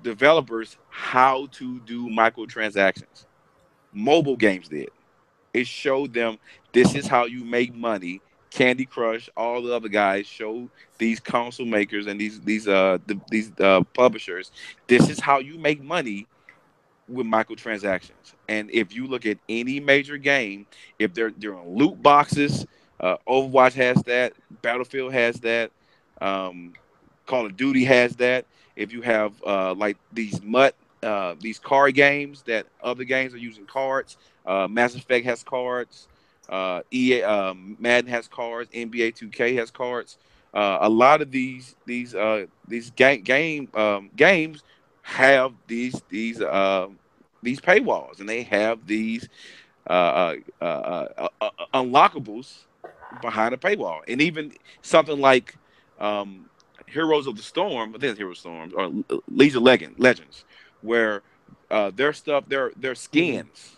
developers how to do microtransactions. Mobile games did. It showed them this is how you make money. Candy Crush, all the other guys show these console makers and these publishers, this is how you make money with microtransactions. And if you look at any major game, if they're on loot boxes, Overwatch has that, Battlefield has that, Call of Duty has that. If you have like these card games that other games are using cards, Mass Effect has cards, Madden has cards, NBA 2K has cards. A lot of these games have these paywalls, and they have these unlockables behind a paywall. And even something like Heroes of the Storm, I think it's Heroes of Storm, or Legion Legends, where their skins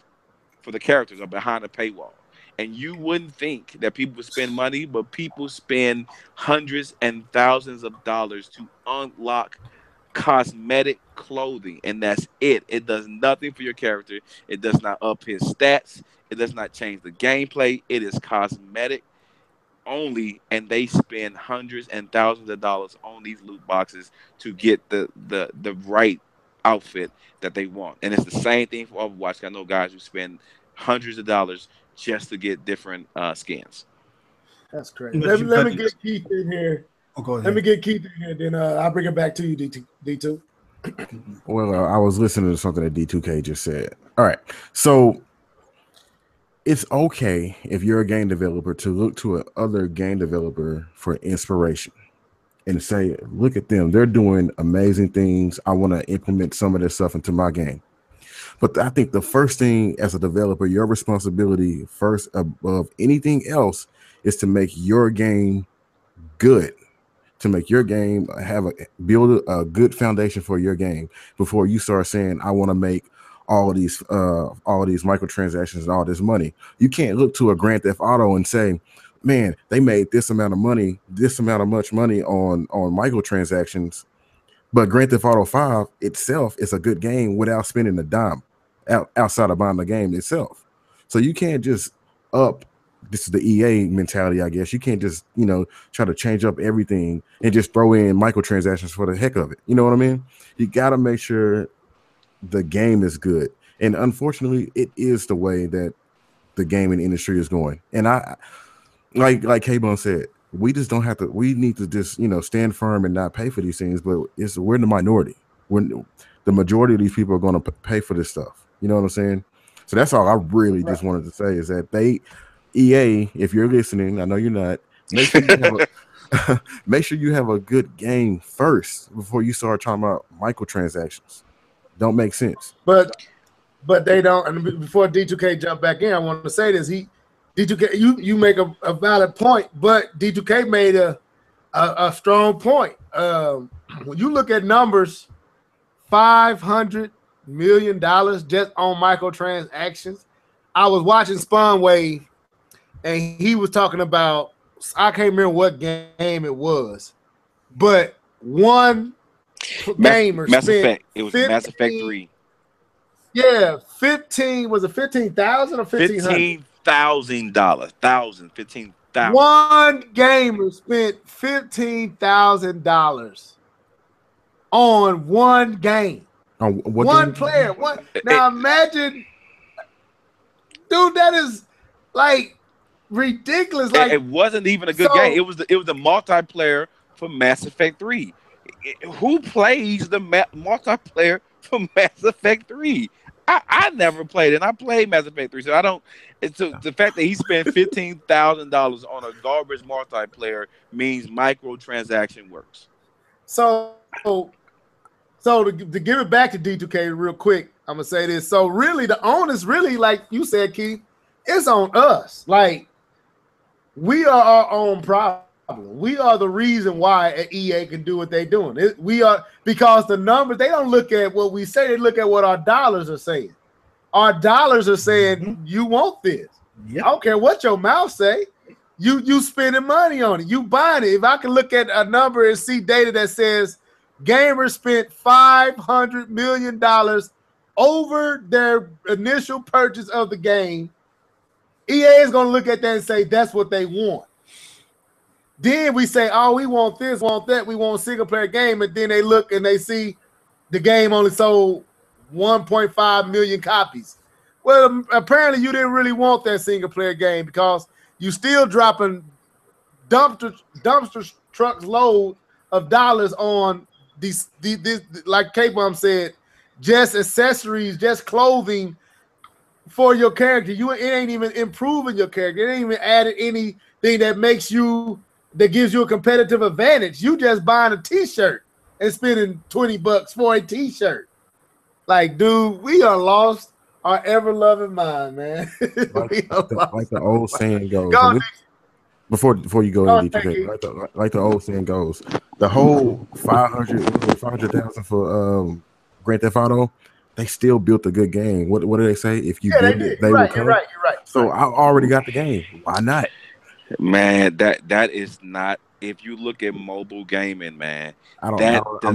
for the characters are behind a paywall. And you wouldn't think that people would spend money, but people spend hundreds and thousands of dollars to unlock cosmetic clothing, and that's it. It does nothing for your character. It does not up his stats. It does not change the gameplay. It is cosmetic only, and they spend hundreds and thousands of dollars on these loot boxes to get the right outfit that they want. And it's the same thing for Overwatch. I know guys who spend hundreds of dollars just to get different skins. That's crazy. Let me get Keith in here. Oh, go ahead. Let me get Keith in here, then I'll bring it back to you, D2. Well, I was listening to something that D2K just said. All right. So it's okay if you're a game developer to look to another game developer for inspiration and say, look at them. They're doing amazing things. I want to implement some of this stuff into my game. But I think the first thing as a developer, your responsibility first above anything else is to make your game good, to make your game build a good foundation for your game before you start saying, I want to make all of these microtransactions and all this money. You can't look to a Grand Theft Auto and say, man, they made this amount of money on microtransactions, but Grand Theft Auto 5 itself is a good game without spending a dime outside of buying the game itself. So you can't just this is the EA mentality, I guess. You can't just, try to change up everything and just throw in microtransactions for the heck of it. You know what I mean? You got to make sure the game is good. And unfortunately, it is the way that the gaming industry is going. And I, like K-Bone said, we just don't have to, we need to just, stand firm and not pay for these things, but we're in the minority. The majority of these people are going to pay for this stuff. You know what I'm saying? So that's all I really just wanted to say is that EA, if you're listening, I know you're not, make sure you have a good game first before you start talking about microtransactions. Don't make sense. But they don't. And before D2K jump back in, I want to say this. D2K, you make a valid point, but D2K made a strong point. When you look at numbers, $500 million just on microtransactions. I was watching Spawnwave, and he was talking about, I can't remember what game it was, but one gamer Mass spent Effect. It was 15, Mass Effect 3. Yeah, 15. Was it 15,000 or 1,500? $15,000. One gamer spent $15,000 on one game. One player. Now imagine, dude, that is like ridiculous. Like it wasn't even a good game. It was the multiplayer for Mass Effect 3. Who plays the multiplayer for Mass Effect 3? I never played it. I played Mass Effect 3, so I don't. So the fact that he spent $15,000 on a garbage multiplayer means microtransaction works. So to give it back to D2K real quick, I'm gonna say this. So really, the onus, really, like you said, Keith, it's on us. Like, we are our own problem. We are the reason why EA can do what they're doing. We are, because the numbers, they don't look at what we say, they look at what our dollars are saying. Our dollars are saying, you want this. Yep. I don't care what your mouth say. You spending money on it. You buying it. If I can look at a number and see data that says gamers spent $500 million over their initial purchase of the game, EA is going to look at that and say that's what they want. Then we say, oh, we want this, want that, we want a single player game, and then they look and they see the game only sold 1.5 million copies. Well, apparently you didn't really want that single player game because you still dropping dumpster trucks load of dollars on these like K-Bomb said, just accessories, just clothing for your character. It ain't even improving your character. It ain't even added anything that gives you a competitive advantage. You just buying a t-shirt and spending $20 for a t-shirt. Like, dude, we are lost our ever-loving mind, man. Like the old saying goes. Before you go into D2K, like the old saying goes, the whole 500,000 for Grand Theft Auto, they still built a good game. What do they say? If you build it, they will come. You're right. So I already got the game. Why not? Man, that is not. If you look at mobile gaming, man, I'm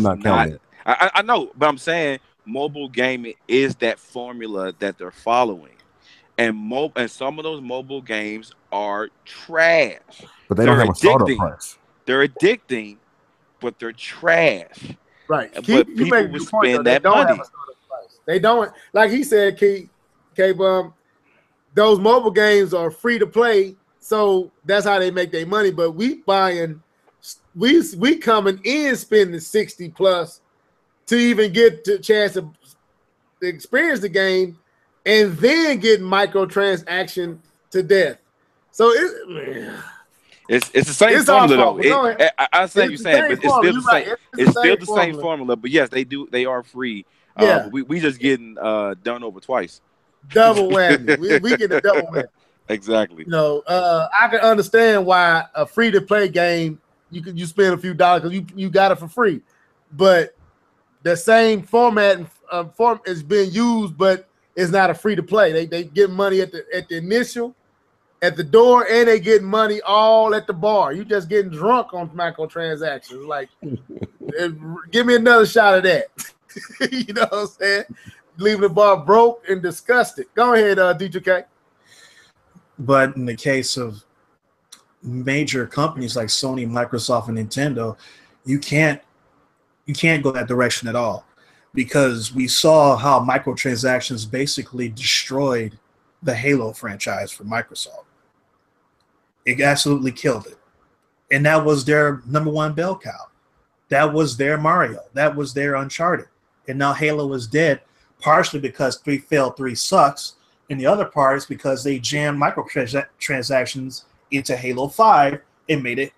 not counting it. I know, but I'm saying mobile gaming is that formula that they're following, and some of those mobile games are trash. But they don't have a startup price. They're addicting, but they're trash. Right. But people will spend that money. They don't, like he said, K-Bum, those mobile games are free to play. So that's how they make their money. But we coming in spending 60 plus to even get the chance to experience the game, and then getting microtransaction to death. So it's the same formula though. I say you're saying, but it's still the same. It's still the same formula. But yes, they are free. Yeah. We just getting done over twice. Double whammy. we get a double whammy. Exactly. I can understand why a free-to-play game you spend a few dollars because you got it for free, but the same format form is being used, but it's not a free to play. They get money at the initial, at the door, and they get money all at the bar. You just getting drunk on microtransactions. Like, give me another shot of that. You know what I'm saying? Leaving the bar broke and disgusted. Go ahead, D2K. But in the case of major companies like Sony, Microsoft, and Nintendo, you can't go that direction at all, because we saw how microtransactions basically destroyed the Halo franchise for Microsoft. It absolutely killed it. And that was their number one bell cow. That was their Mario. That was their Uncharted. And now Halo is dead, partially because 3 failed, 3 sucks, and the other part is because they jammed microtransactions into Halo 5 and made it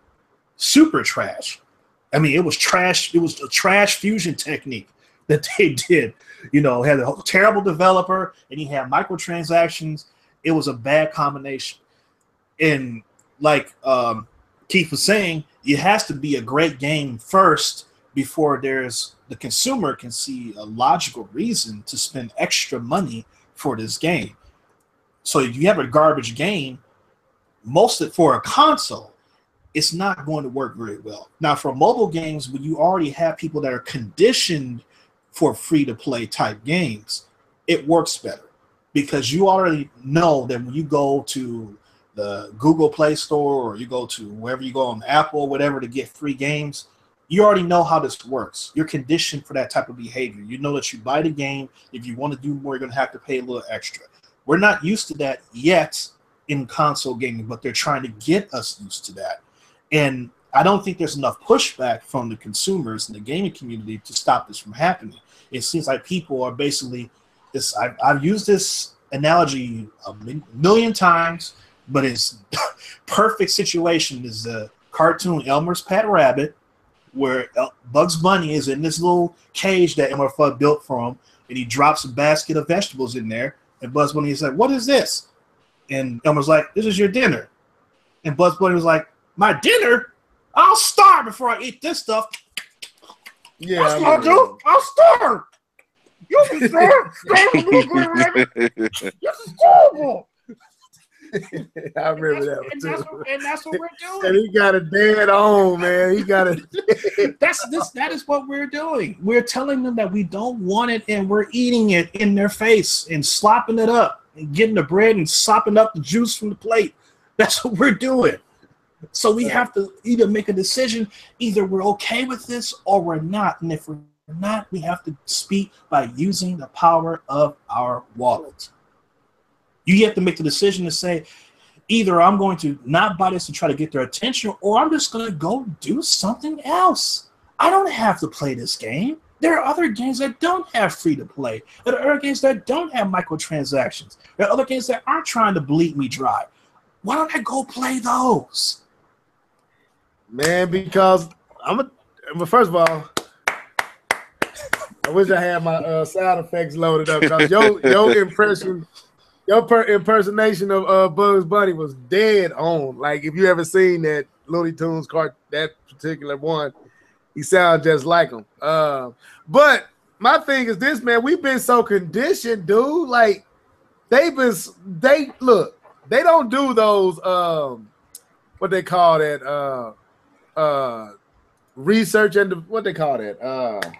super trash. I mean, it was trash. It was a trash fusion technique that they did. You know, had a terrible developer, and you had microtransactions. It was a bad combination. And like Keith was saying, it has to be a great game first before the consumer can see a logical reason to spend extra money for this game. So if you have a garbage game, for a console, it's not going to work very well. Now, for mobile games, when you already have people that are conditioned for free-to-play type games, it works better, because you already know that when you go to the Google Play Store or you go to wherever you go on Apple or whatever to get free games, you already know how this works. You're conditioned for that type of behavior. You know that you buy the game. If you want to do more, you're going to have to pay a little extra. We're not used to that yet in console gaming, but they're trying to get us used to that. And I don't think there's enough pushback from the consumers and the gaming community to stop this from happening. It seems like people are basically this. I've used this analogy a million times, but it's perfect situation is the cartoon Elmer's Pet Rabbit, where Bugs Bunny is in this little cage that Elmer Fudd built for him, and he drops a basket of vegetables in there, and Bugs Bunny is like, "What is this?" And Elmer's like, "This is your dinner." And Bugs Bunny was like, "My dinner? I'll starve before I eat this stuff." Yeah, that's what I'll do. I'll starve. You'll be starved. This is terrible. I remember that. And that's what we're doing. And he got it dead on, man. He got it. That is what we're doing. We're telling them that we don't want it, and we're eating it in their face and slopping it up and getting the bread and sopping up the juice from the plate. That's what we're doing. So we have to either make a decision. Either we're okay with this or we're not. And if we're not, we have to speak by using the power of our wallet. You have to make the decision to say, either I'm going to not buy this to try to get their attention, or I'm just going to go do something else. I don't have to play this game. There are other games that don't have free to play. There are other games that don't have microtransactions. There are other games that aren't trying to bleed me dry. Why don't I go play those? Man, because first of all, I wish I had my sound effects loaded up, because your impersonation of Bugs Bunny was dead on. Like, if you ever seen that Looney Tunes cart, that particular one, he sounds just like him. But my thing is this, man, we've been so conditioned, dude. Like, they don't do those what they call that research and what they call that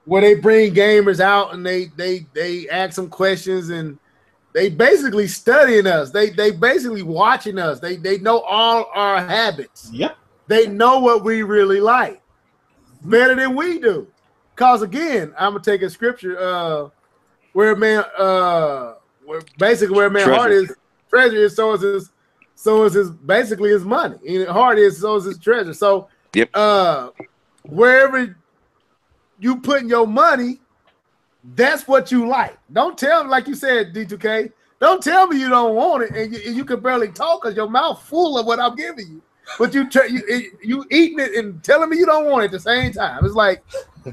where they bring gamers out and they ask them questions, and they basically studying us. They basically watching us. They know all our habits. Yep. They know what we really like better than we do. Cause again, I'm gonna take a scripture where a man where a man heart is, treasure is, so is his basically his money. And heart is, so is his treasure. So yep. Wherever you putting your money, that's what you like. Don't tell me, like you said, D2K, don't tell me you don't want it and you can barely talk because your mouth full of what I'm giving you. But you eating it and telling me you don't want it at the same time. It's like,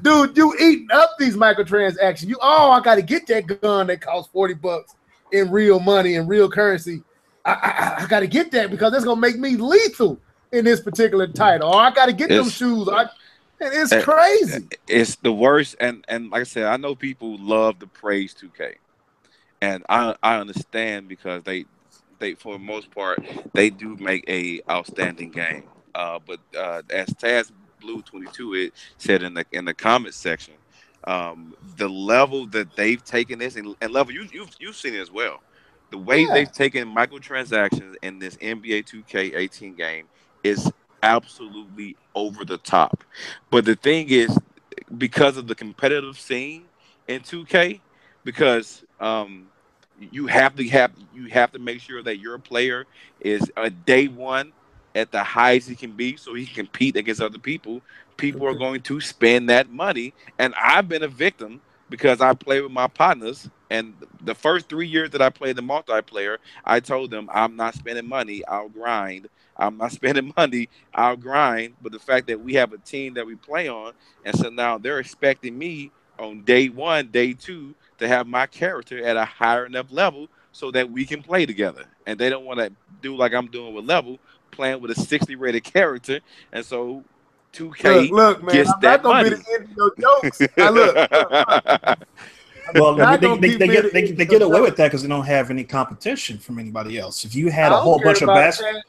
dude, you eating up these microtransactions. I got to get that gun that costs $40 in real money and real currency. I got to get that because that's going to make me lethal in this particular title. Or I got to get them shoes. And it's crazy. It's the worst. And like I said, I know people love to praise 2K, and I understand because they for the most part they do make a outstanding game. But as Taz Blue 22 it said in the comment section, the level that they've taken this and level you've seen it as well. The way they've taken microtransactions in this NBA 2K18 game is absolutely over the top. But the thing is, because of the competitive scene in 2K, because you have to make sure that your player is a day one at the highest he can be, so he can compete against other people. People are going to spend that money, and I've been a victim because I play with my partners. And the first 3 years that I played the multiplayer, I told them I'm not spending money. I'll grind. I'm not spending money. I'll grind. But the fact that we have a team that we play on, and so now they're expecting me on day one, day two, to have my character at a higher enough level so that we can play together. And they don't want to do like I'm doing with Level, playing with a 60 rated character. And so 2K look, man, gets I'm that not gonna money. be the end of your jokes. Now, look. Well, they get away with that because they don't have any competition from anybody else. If you had a whole bunch of basketball,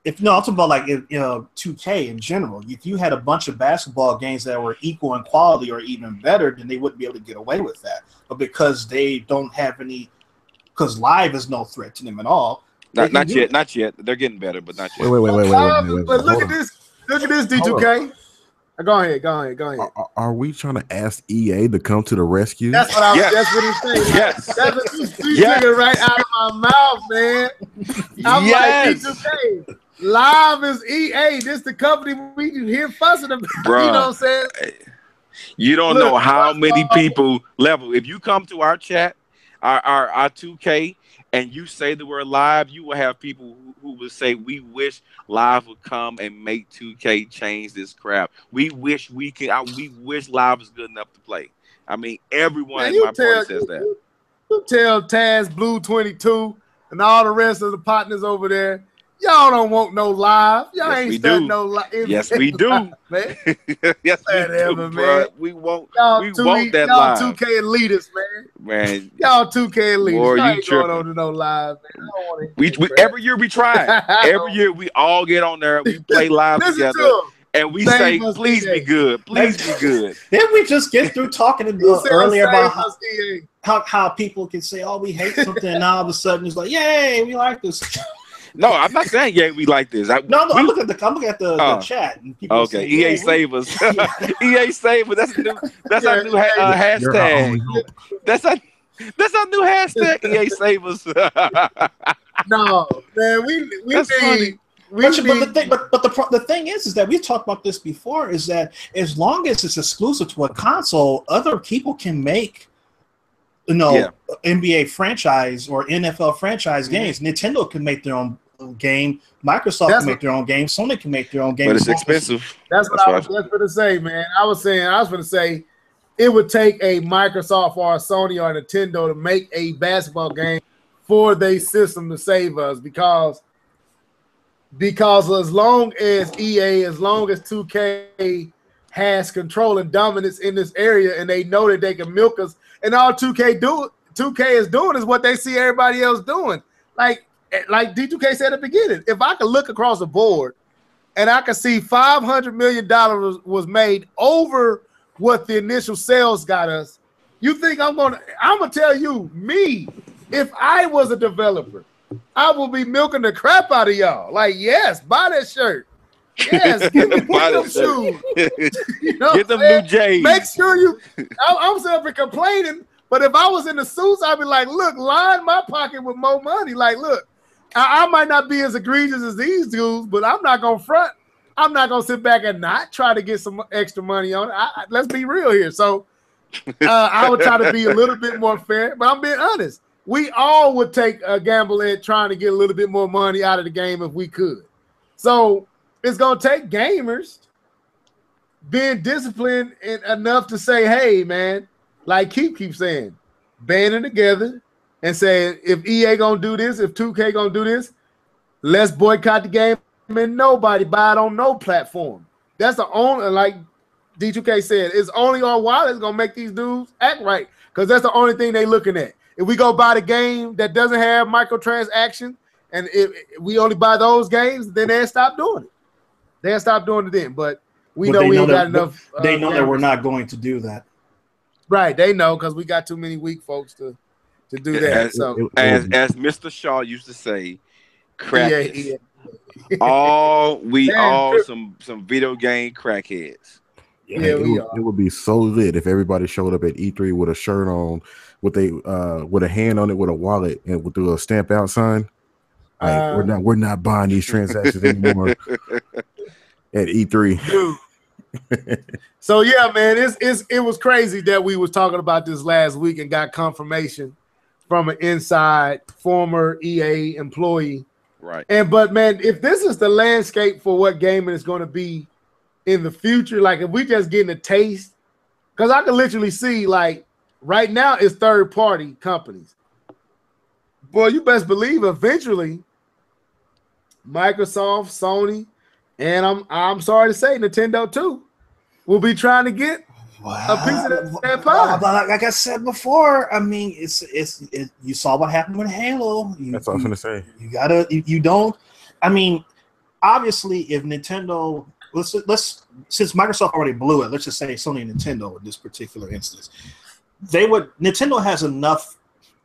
I'm talking about like 2K in general. If you had a bunch of basketball games that were equal in quality or even better, then they wouldn't be able to get away with that. But because they don't have any, because live is no threat to them at all. Not yet. They're getting better, but not yet. Wait. But look at this, D2K. Go ahead. Are we trying to ask EA to come to the rescue? That's what that's what he's saying. Yes. That's what you took right out of my mouth, man. I'm like, D2K. Live is EA. This the company we can hear fussing about. Bruh, you know what I'm saying? You don't know how many people Level. If you come to our chat, our 2K, and you say the word live, you will have people who will say, we wish live would come and make 2K change this crap. We wish we wish live is good enough to play. I mean, everyone in my party says that. You tell Taz Blue 22 and all the rest of the partners over there, y'all don't want no live. Y'all ain't starting no live. Yes, we do. Man. Yes, we do, bro. We want that y'all live. 2K elitists, man. Y'all 2K elitists. Boy, y'all you ain't going on to no live, man. I don't want to every year we try. Every year we all get on there. We play live together. And we say, please be good. Please be good. Didn't we just get through talking earlier about how people can say, oh, we hate something, and all of a sudden it's like, yay, we like this. No, I'm not saying we like this. I'm looking at the chat. And people okay, EA save us. EA save us. That's our new hashtag. That's our new hashtag. EA save us. No, man, we that's funny. But the thing is that we've talked about this before, is that as long as it's exclusive to a console, other people can make NBA franchise or NFL franchise games. Nintendo can make their own game. Microsoft can make their own game. Sony can make their own game. But it's expensive. That's what I was just going to say, man. I was going to say it would take a Microsoft or a Sony or a Nintendo to make a basketball game for their system to save us, because as long as EA, as long as 2K has control and dominance in this area, and they know that they can milk us, and all 2K is doing is what they see everybody else doing. Like D2K said at the beginning, if I could look across the board and I could see $500 million was made over what the initial sales got us, you think I'm gonna tell you, if I was a developer, I will be milking the crap out of y'all. Like, yes, buy that shirt. Yes, give me them shoes. Get them new J's. Make sure I'm sitting up and complaining, but if I was in the suits, I'd be like, look, line my pocket with more money. Like, look, I might not be as egregious as these dudes, but I'm not going to front. I'm not going to sit back and not try to get some extra money on it. Let's be real here. So I would try to be a little bit more fair, but I'm being honest. We all would take a gamble at trying to get a little bit more money out of the game if we could. So it's going to take gamers being disciplined enough to say, hey, man, like keep saying, banding together and saying, if EA going to do this, if 2K going to do this, let's boycott the game and nobody buy it on no platform. That's the only, like D2K said, it's only our wallet's gonna make these dudes act right, because that's the only thing they looking at. If we go buy the game that doesn't have microtransactions, and if we only buy those games, then they'll stop doing it. They'll stop doing it then. But we know we ain't got enough. They know that we're not going to do that. Right, they know, because we got too many weak folks to do that. As Mr. Shaw used to say, crackheads. Some video game crackheads. Yeah, it would be so lit if everybody showed up at E3 with a shirt on, with a hand on it, with a wallet, and with a stamp out sign. We're not buying these transactions anymore at E3. Dude. So yeah, man, it was crazy that we was talking about this last week and got confirmation from an inside former EA employee. Right. But man, if this is the landscape for what gaming is going to be in the future, like if we just getting a taste, because I can literally see, like, right now it's third party companies. Boy, you best believe eventually Microsoft, Sony, and I'm sorry to say Nintendo too will be trying to get a piece of that pie. Like I said before, I mean, you saw what happened with Halo. That's what I was gonna say. You don't. I mean, obviously, if Nintendo, since Microsoft already blew it, let's just say Sony and Nintendo in this particular instance, Nintendo has enough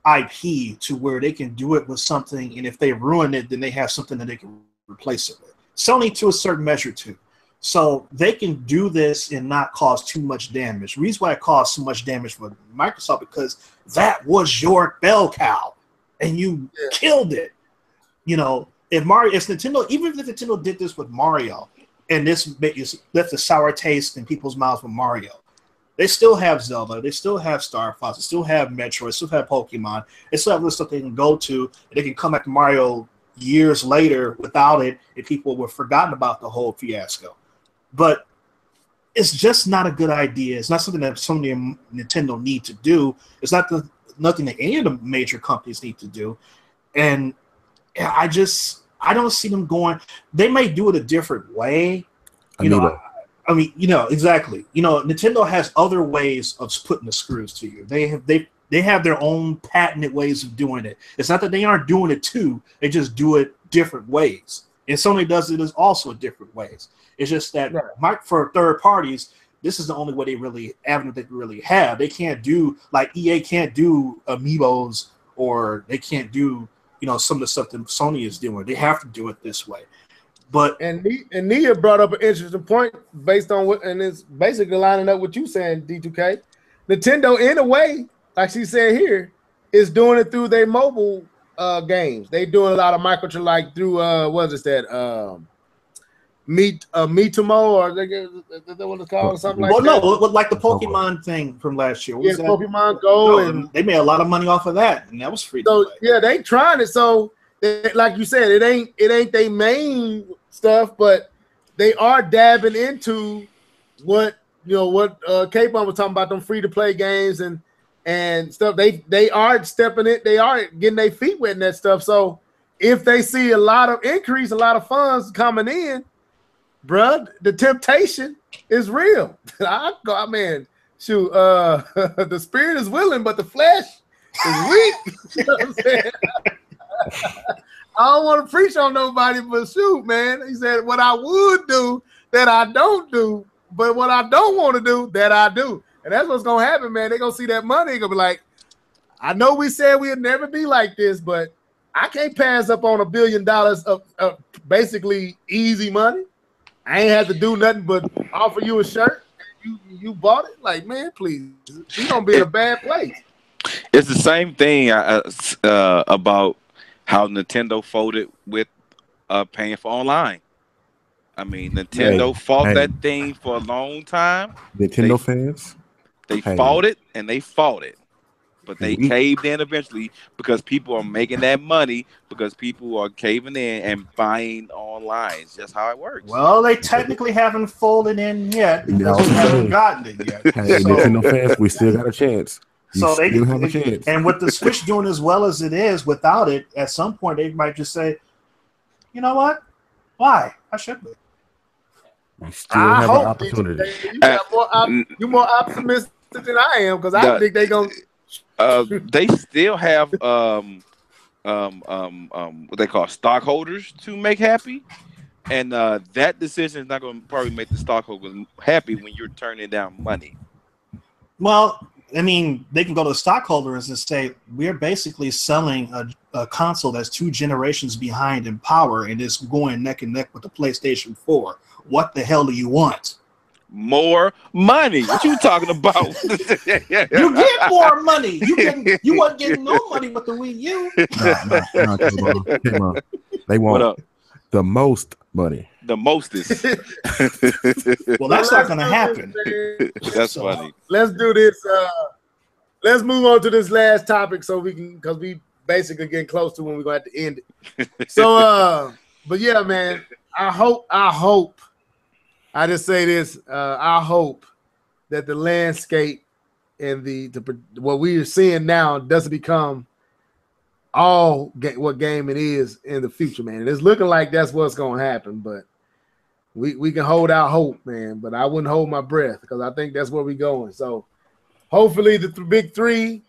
IP to where they can do it with something, and if they ruin it, then they have something that they can replace it with. Sony to a certain measure too. So they can do this and not cause too much damage. The reason why it caused so much damage for Microsoft, because that was your bell cow and you killed it. You know, if Nintendo, even if Nintendo did this with Mario and this left a sour taste in people's mouths with Mario, they still have Zelda, they still have Star Fox, they still have Metroid, they still have Pokemon, they still have this stuff they can go to, and they can come back to Mario years later without it, and people were forgotten about the whole fiasco. But it's just not a good idea. It's not something that Sony and Nintendo need to do. It's nothing that any of the major companies need to do. And I don't see them going. They may do it a different way. Exactly. You know, Nintendo has other ways of putting the screws to you. They have their own patented ways of doing it. It's not that they aren't doing it too. They just do it different ways. And Sony does it also different ways. It's just that for third parties, this is the only way avenue they really have. They can't do, like EA can't do amiibos, or they can't do, some of the stuff that Sony is doing. They have to do it this way. But Nia brought up an interesting point based on what, and it's basically lining up with you saying, D2K. Nintendo, in a way, like she said here, is doing it through their mobile games. They doing a lot of microtransaction, like through Meetimo, or they what it's called, or something like that. Well, no, like the Pokemon thing from last year. Pokemon Go, and they made a lot of money off of that, and that was free. So they trying it. So like you said, it ain't their main stuff, but they are dabbing into what K-Bun was talking about, them free to play games and stuff. They are stepping it. They are getting their feet wet in that stuff. So if they see a lot of increase, a lot of funds coming in, bruh, the temptation is real. The spirit is willing, but the flesh is weak. You know what I'm saying? I don't want to preach on nobody, but shoot, man. He said, what I would do that I don't do, but what I don't want to do that I do. And that's what's going to happen, man. They're going to see that money. They're going to be like, I know we said we'd never be like this, but I can't pass up on $1 billion of basically easy money. I ain't have to do nothing but offer you a shirt. And you bought it. Like, man, please. You're going to be in a bad place. It's the same thing about how Nintendo folded with paying for online. I mean, Nintendo fought that thing for a long time. Nintendo fans? They fought it, and they fought it. But they caved in eventually because people are making that money, because people are caving in and buying online. It's just how it works. Well, they technically haven't folded in yet because we haven't gotten it yet. Nintendo fans, we still got a chance. So they have a chance. And with the Switch doing as well as it is, without it, at some point they might just say, you know what? Why? I should be. You still have an opportunity. You more optimistic than I am because I think they're gonna. They still have what they call stockholders to make happy, and that decision is not going to probably make the stockholders happy when you're turning down money. Well, I mean, they can go to the stockholders and say, we're basically selling a console that's 2 generations behind in power and it's going neck and neck with the PlayStation 4. What the hell do you want? More money. What you talking about? You get more money. You weren't getting no money with the Wii U. No, they want the most money. The mostest. Well, that's not going to happen. That's funny. Let's do this. Let's move on to this last topic so we can, because we basically getting close to when we're going to have to end it. So, but yeah, man, I hope. I just say this. I hope that the landscape and the what we are seeing now doesn't become what game it is in the future, man. And it's looking like that's what's going to happen, but we can hold out hope, man. But I wouldn't hold my breath because I think that's where we're going. So hopefully the big three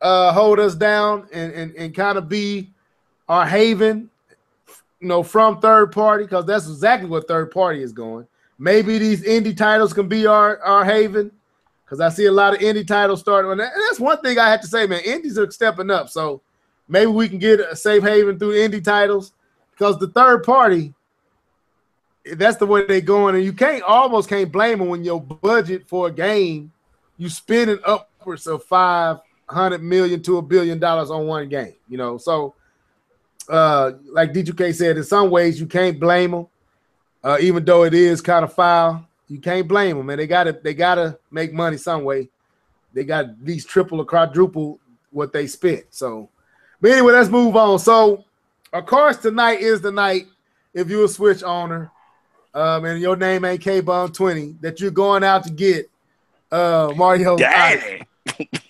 hold us down and kind of be our haven, from third party, because that's exactly what third party is going. Maybe these indie titles can be our haven, because I see a lot of indie titles starting. And that's one thing I have to say, man. Indies are stepping up, so maybe we can get a safe haven through indie titles, because the third party, that's the way they're going. And you almost can't blame them when your budget for a game, you spending upwards of $500 million to $1 billion on one game. So like D2K said, in some ways you can't blame them. Even though it is kind of foul, you can't blame them, man. They gotta make money some way. They got at least triple or quadruple what they spent. So, but anyway, let's move on. So, of course, tonight is the night, if you're a Switch owner, and your name ain't K-Bum20, that you're going out to get Mario. Daddy.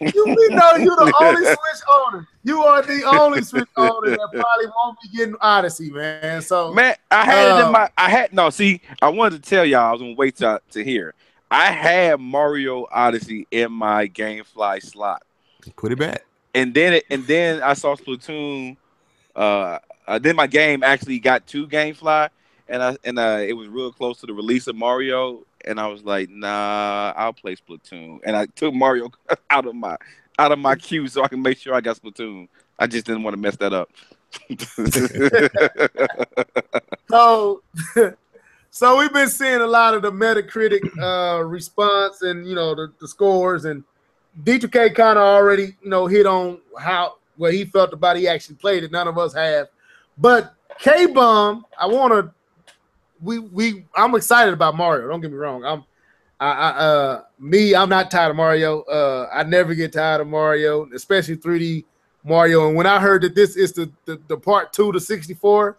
We know you're the only Switch owner. You are the only Switch owner that probably won't be getting Odyssey, man. So, man, I had it in my. I wanted to tell y'all. I was gonna wait to hear. I had Mario Odyssey in my GameFly slot. Put it back. And then I saw Splatoon. Then my game actually got to GameFly, and it was real close to the release of Mario. And I was like, nah, I'll play Splatoon. And I took Mario out of my queue so I can make sure I got Splatoon. I just didn't want to mess that up. So we've been seeing a lot of the Metacritic response and the scores, and D2K kind of already hit on what he felt about he actually played it. None of us have, but K-Bum, I'm excited about Mario. Don't get me wrong. I'm not tired of Mario. I never get tired of Mario, especially 3D Mario. And when I heard that this is the part 2 to 64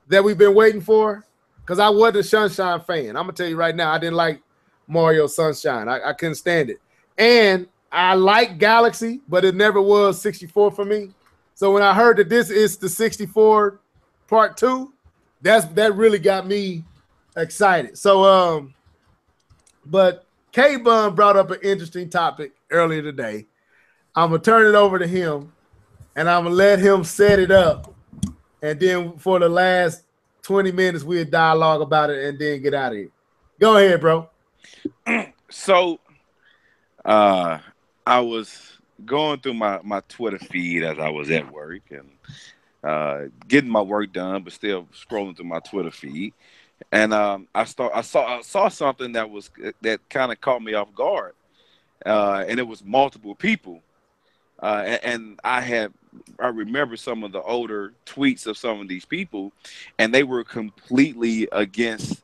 that we've been waiting for, because I wasn't a Sunshine fan. I'm gonna tell you right now, I didn't like Mario Sunshine. I couldn't stand it. And I like Galaxy, but it never was 64 for me. So when I heard that this is the 64 part 2, that really got me excited. So but K-Bum brought up an interesting topic earlier today. I'm gonna turn it over to him and I'm gonna let him set it up, and then for the last 20 minutes we'll dialogue about it and then get out of here. Go ahead, bro. So I was going through my Twitter feed as I was at work and getting my work done, but still scrolling through my Twitter feed, and I saw something that kind of caught me off guard, and it was multiple people, and I remember some of the older tweets of some of these people, and they were completely against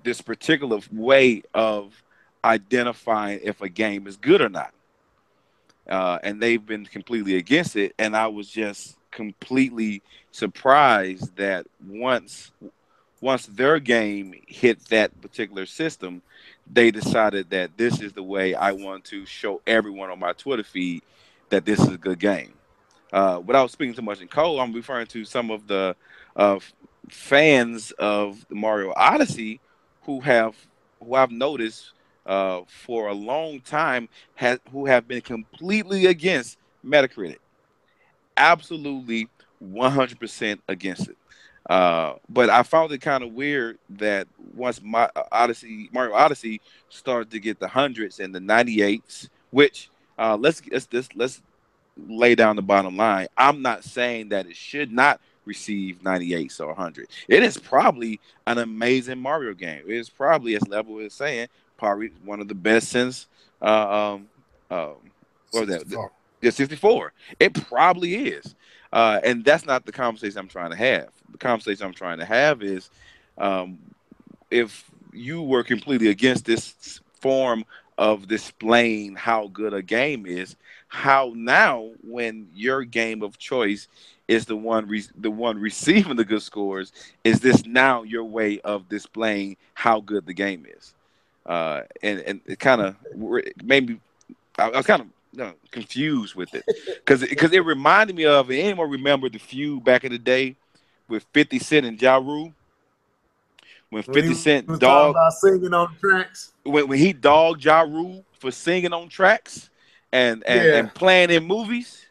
this particular way of identifying if a game is good or not, and they've been completely against it, and I was just completely surprised that once their game hit that particular system, they decided that this is the way I want to show everyone on my Twitter feed that this is a good game. Without speaking too much in code, I'm referring to some of the fans of the Mario Odyssey who I've noticed for a long time who have been completely against Metacritic. Absolutely 100% against it. But I found it kind of weird that once my Mario Odyssey started to get the hundreds and the 98s, which let's lay down the bottom line. I'm not saying that it should not receive 98s or 100. It is probably an amazing Mario game. It is probably, as Level is saying, probably one of the best since what was that? 64. The 64. It probably is. And that's not the conversation I'm trying to have. The conversation I'm trying to have is if you were completely against this form of displaying how good a game is, how now when your game of choice is the one receiving the good scores, is this now your way of displaying how good the game is? And it kind of made me. I was kind of confused with it because it reminded me of. Anyone remember the feud back in the day with 50 Cent and Ja Rule? When 50 Cent was talking about singing on tracks. When he dogged Ja Rule for singing on tracks and playing in movies,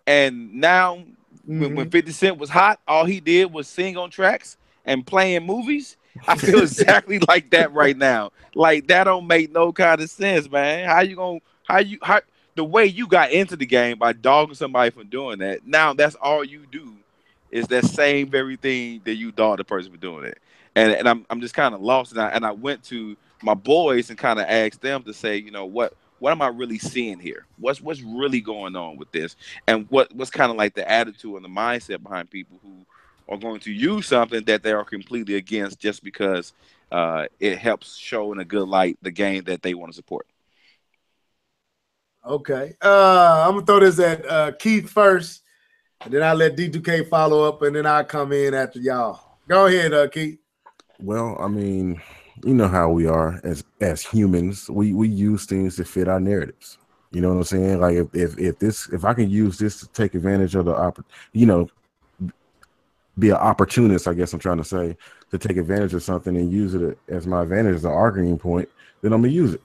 and now when 50 Cent was hot, all he did was sing on tracks and play in movies. I feel exactly like that right now. Like that don't make no kind of sense, man. How the way you got into the game by dogging somebody for doing that? Now that's all you do is that same very thing that you dog the person for doing it. And I'm just kind of lost. And I went to my boys and kind of asked them to say, you know, what am I really seeing here? What's really going on with this? And what's kind of like the attitude and the mindset behind people who are going to use something that they are completely against just because it helps show in a good light the game that they want to support. Okay. I'm going to throw this at Keith first, and then I'll let D2K follow up, and then I'll come in after y'all. Go ahead, Keith. Well, I mean, you know how we are as humans. We use things to fit our narratives. You know what I'm saying? Like if I can use this to take advantage of be an opportunist, I guess I'm trying to say, to take advantage of something and use it as my advantage as an arguing point, then I'm gonna use it.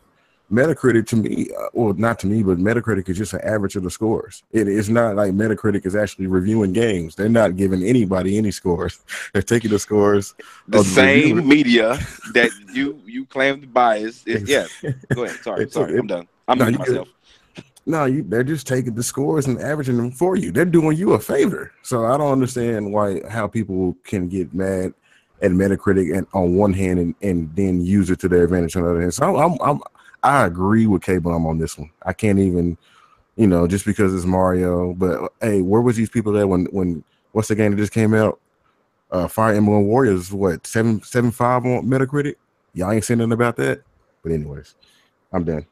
Metacritic to me, well, not to me, but Metacritic is just an average of the scores. It's not like Metacritic is actually reviewing games. They're not giving anybody any scores. They're taking the scores. The same media that you claim to bias. Yeah. Go ahead. Sorry. I'm done. I'm muting myself. No, they're just taking the scores and averaging them for you. They're doing you a favor. So I don't understand how people can get mad at Metacritic and on one hand and then use it to their advantage on the other hand. So I agree with K-Bomb on this one. I can't even, just because it's Mario. But hey, where was these people at when what's the game that just came out? Fire Emblem Warriors, what 7.5 on Metacritic? Y'all ain't saying nothing about that. But anyways, I'm done.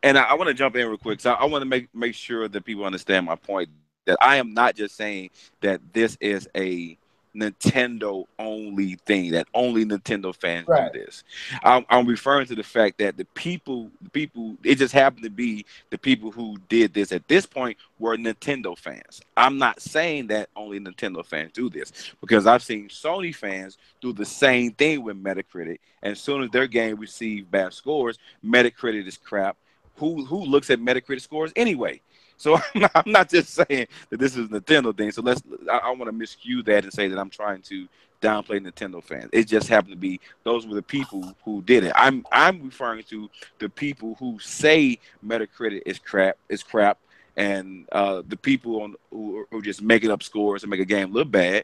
And I want to jump in real quick. So I want to make sure that people understand my point. That I am not just saying that this is a Nintendo only thing, that only Nintendo fans do this. I'm referring to the fact that the people, it just happened to be the people who did this at this point were Nintendo fans. I'm not saying that only Nintendo fans do this, because I've seen Sony fans do the same thing with Metacritic. And as soon as their game received bad scores, Metacritic is crap. Who looks at Metacritic scores anyway? So I'm not just saying that this is a Nintendo thing. So I want to miscue that and say that I'm trying to downplay Nintendo fans. It just happened to be those were the people who did it. I'm referring to the people who say Metacritic is crap, and the people who just making up scores and make a game look bad,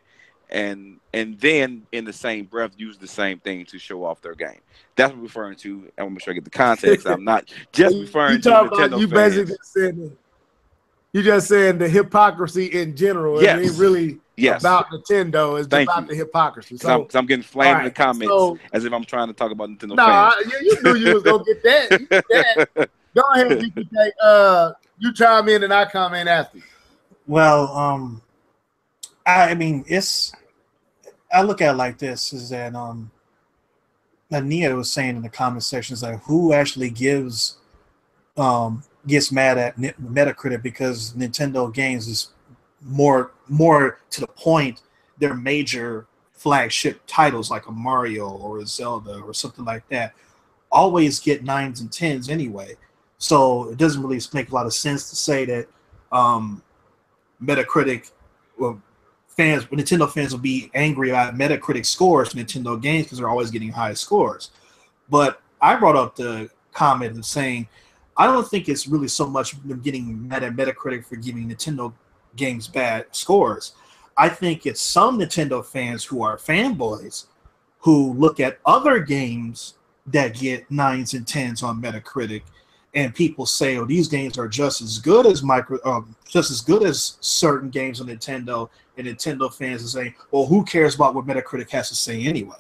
and then in the same breath use the same thing to show off their game. That's what I'm referring to. I want to make sure I get the context. I'm not just referring to Nintendo fans. Basically you just saying the hypocrisy in general. Yes. It ain't really about Nintendo. It's about the hypocrisy. So I'm getting flamed in the comments as if I'm trying to talk about Nintendo fans. You knew you was gonna get that. Go ahead, DPK. You chime in and I comment after. Well, I mean, I look at it like this: is that like Nia was saying in the comment section, is like who actually gets mad at Metacritic because Nintendo games is more to the point. They're major flagship titles like a Mario or a Zelda or something like that always get 9s and 10s anyway. So it doesn't really make a lot of sense to say that Metacritic, well, Nintendo fans will be angry about Metacritic scores for Nintendo games because they're always getting high scores. But I brought up the comment of saying, I don't think it's really so much them getting mad at Metacritic for giving Nintendo games bad scores. I think it's some Nintendo fans who are fanboys who look at other games that get 9s and 10s on Metacritic, and people say, "Oh, these games are just as good as certain games on Nintendo." And Nintendo fans are saying, "Well, who cares about what Metacritic has to say anyway?"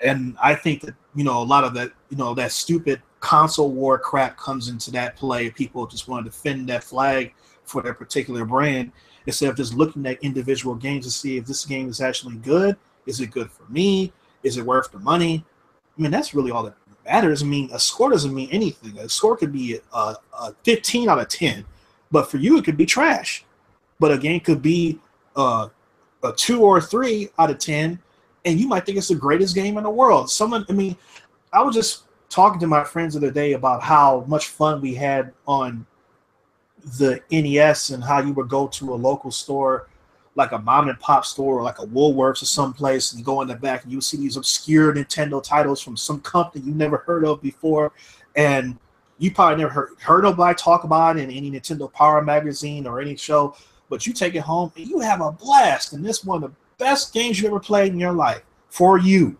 And I think that a lot of that that stupid console war crap comes into that play. People just want to defend that flag for their particular brand instead of just looking at individual games to see if this game is actually good. Is it good for me? Is it worth the money? I mean, that's really all that matters. I mean, a score doesn't mean anything. A score could be a 15 out of 10, but for you, it could be trash. But a game could be a 2 or 3 out of 10, and you might think it's the greatest game in the world. I was just talking to my friends the other day about how much fun we had on the NES and how you would go to a local store, like a mom and pop store or like a Woolworths or someplace, and you go in the back and you see these obscure Nintendo titles from some company you never heard of before, and you probably never heard nobody talk about it in any Nintendo Power magazine or any show, but you take it home and you have a blast, and this is one of the best games you ever played in your life for you.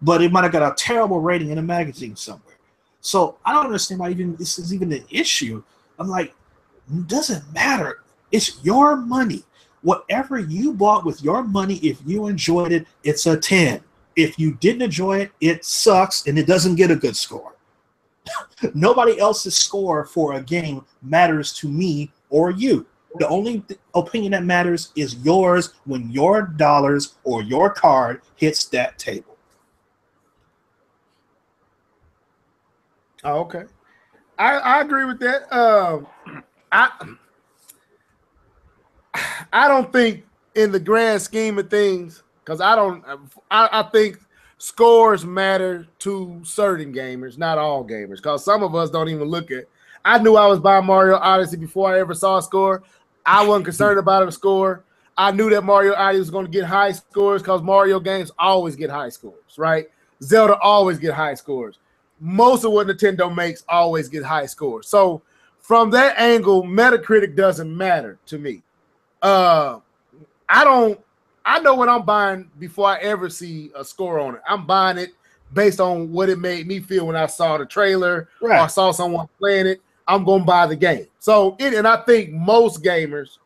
But it might have got a terrible rating in a magazine somewhere. So I don't understand why this is even an issue. I'm like, it doesn't matter. It's your money. Whatever you bought with your money, if you enjoyed it, it's a 10. If you didn't enjoy it, it sucks and it doesn't get a good score. Nobody else's score for a game matters to me or you. The only opinion that matters is yours when your dollars or your card hits that table. Oh, okay. I agree with that. I don't think in the grand scheme of things, because I think scores matter to certain gamers, not all gamers, because some of us don't even look at. I knew I was buying Mario Odyssey before I ever saw a score. I wasn't concerned about a score. I knew that Mario Odyssey was going to get high scores because Mario games always get high scores, right? Zelda always get high scores. Most of what Nintendo makes always get high scores. So from that angle, Metacritic doesn't matter to me. I know what I'm buying before I ever see a score on it. I'm buying it based on what it made me feel when I saw the trailer or I saw someone playing it. I'm going to buy the game. So and I think most gamers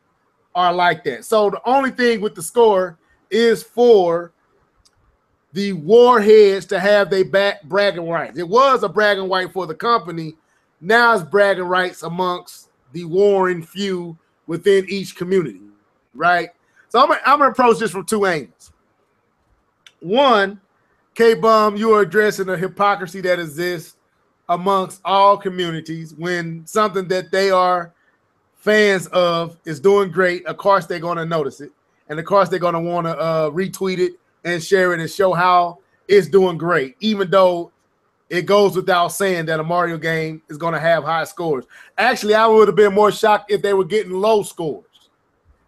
are like that. So the only thing with the score is for the warheads to have their bragging rights. It was a bragging right for the company. Now it's bragging rights amongst the warring few within each community, right? So I'm gonna approach this from two angles. One, K-Bum, you are addressing the hypocrisy that exists amongst all communities when something that they are fans of is doing great. Of course, they're going to notice it. And of course, they're going to want to retweet it and share it and show how it's doing great, even though it goes without saying that a Mario game is going to have high scores. Actually, I would have been more shocked if they were getting low scores.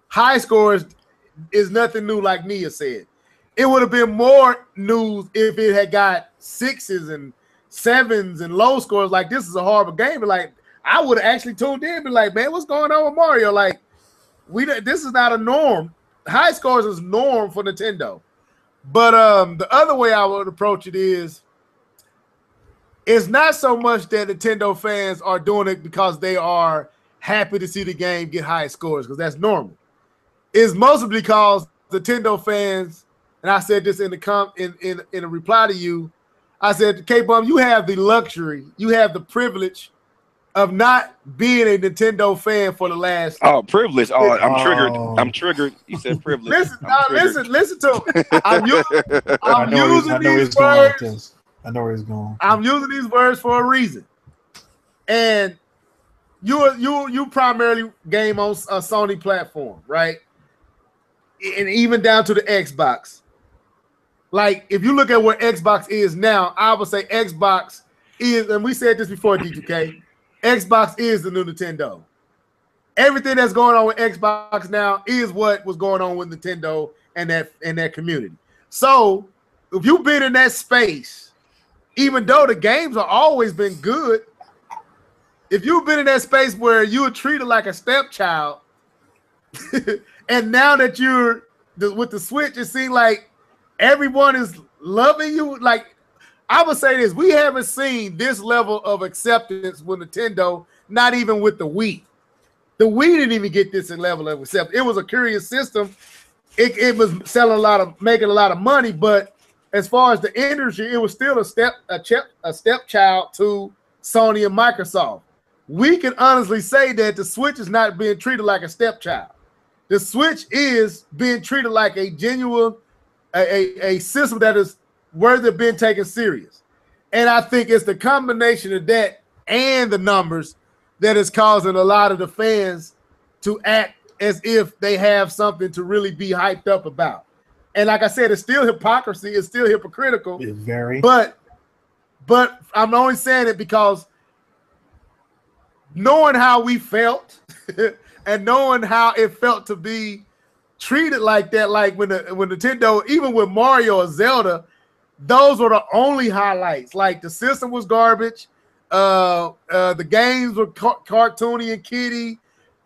High scores is nothing new, like Nia said. It would have been more news if it had got 6s and 7s and low scores. Like, this is a horrible game. But like, I would have actually tuned in and be like, man, what's going on with Mario? Like, this is not a norm. High scores is norm for Nintendo. But the other way I would approach it is, it's not so much that Nintendo fans are doing it because they are happy to see the game get high scores, because that's normal. It's mostly because Nintendo fans, and I said this in a reply to you, I said, K-Bum, you have the luxury, you have the privilege of not being a Nintendo fan for the last. Oh, privilege! Oh, I'm triggered. I'm triggered. You said privilege. Listen to me. I'm using these words. I know where he's going. I'm using these words for a reason. And you primarily game on a Sony platform, right? And even down to the Xbox. Like, if you look at where Xbox is now, I would say Xbox is, and we said this before, D2K, Xbox is the new Nintendo. Everything that's going on with Xbox now is what was going on with Nintendo and that community. So, if you've been in that space, even though the games have always been good, if you've been in that space where you were treated like a stepchild, and now that you're with the Switch, it seems like everyone is loving you. Like, I would say this, we haven't seen this level of acceptance with Nintendo, not even with the Wii. The Wii didn't even get this level of acceptance. It was a curious system. It was selling making a lot of money, but as far as the industry, it was still a stepchild to Sony and Microsoft. We can honestly say that the Switch is not being treated like a stepchild. The Switch is being treated like a genuine, a system that is worthy of being taken serious. And I think it's the combination of that and the numbers that is causing a lot of the fans to act as if they have something to really be hyped up about. And like I said, it's still hypocrisy. It's still hypocritical. It's very. But I'm only saying it because knowing how we felt and knowing how it felt to be treated like that, like when Nintendo, even with Mario or Zelda, those were the only highlights. Like, the system was garbage. The games were cartoony and kiddie.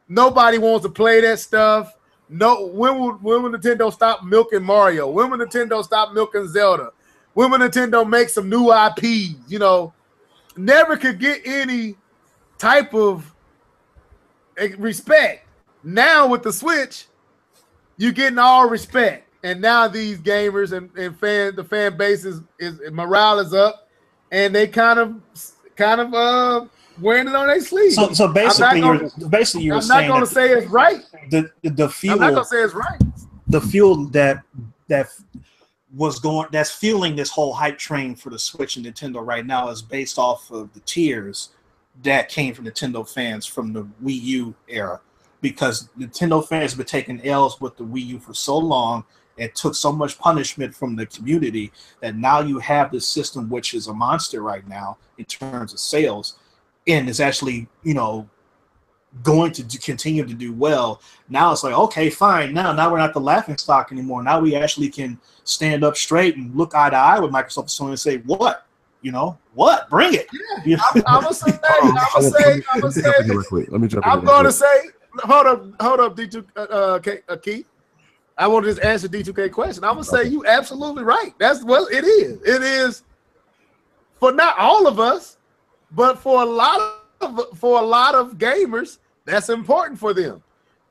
Nobody wants to play that stuff. No, when will Nintendo stop milking Mario? When will Nintendo stop milking Zelda? When will Nintendo make some new IPs? You know, never could get any type of respect. Now with the Switch, you're getting all respect. And now these gamers and the fan base is morale is up, and they kind of wearing it on their sleeve. So basically, you're saying not going to say it's right. The fuel. I'm not going to say it's right. The fuel that's fueling this whole hype train for the Switch and Nintendo right now is based off of the tears that came from Nintendo fans from the Wii U era, because Nintendo fans have been taking L's with the Wii U for so long and took so much punishment from the community that now you have this system, which is a monster right now in terms of sales, and is actually, going to continue to do well. Now it's like, okay, fine. Now we're not the laughing stock anymore. Now we actually can stand up straight and look eye to eye with Microsoft and Sony and say, what? What? Bring it. Yeah. I'm gonna say, let me jump in. I'm gonna say, hold up, D2 Keith. I want to just answer D2K question. I'm gonna say you absolutely right. That's what it is. It is for not all of us, but for a lot of gamers, that's important for them.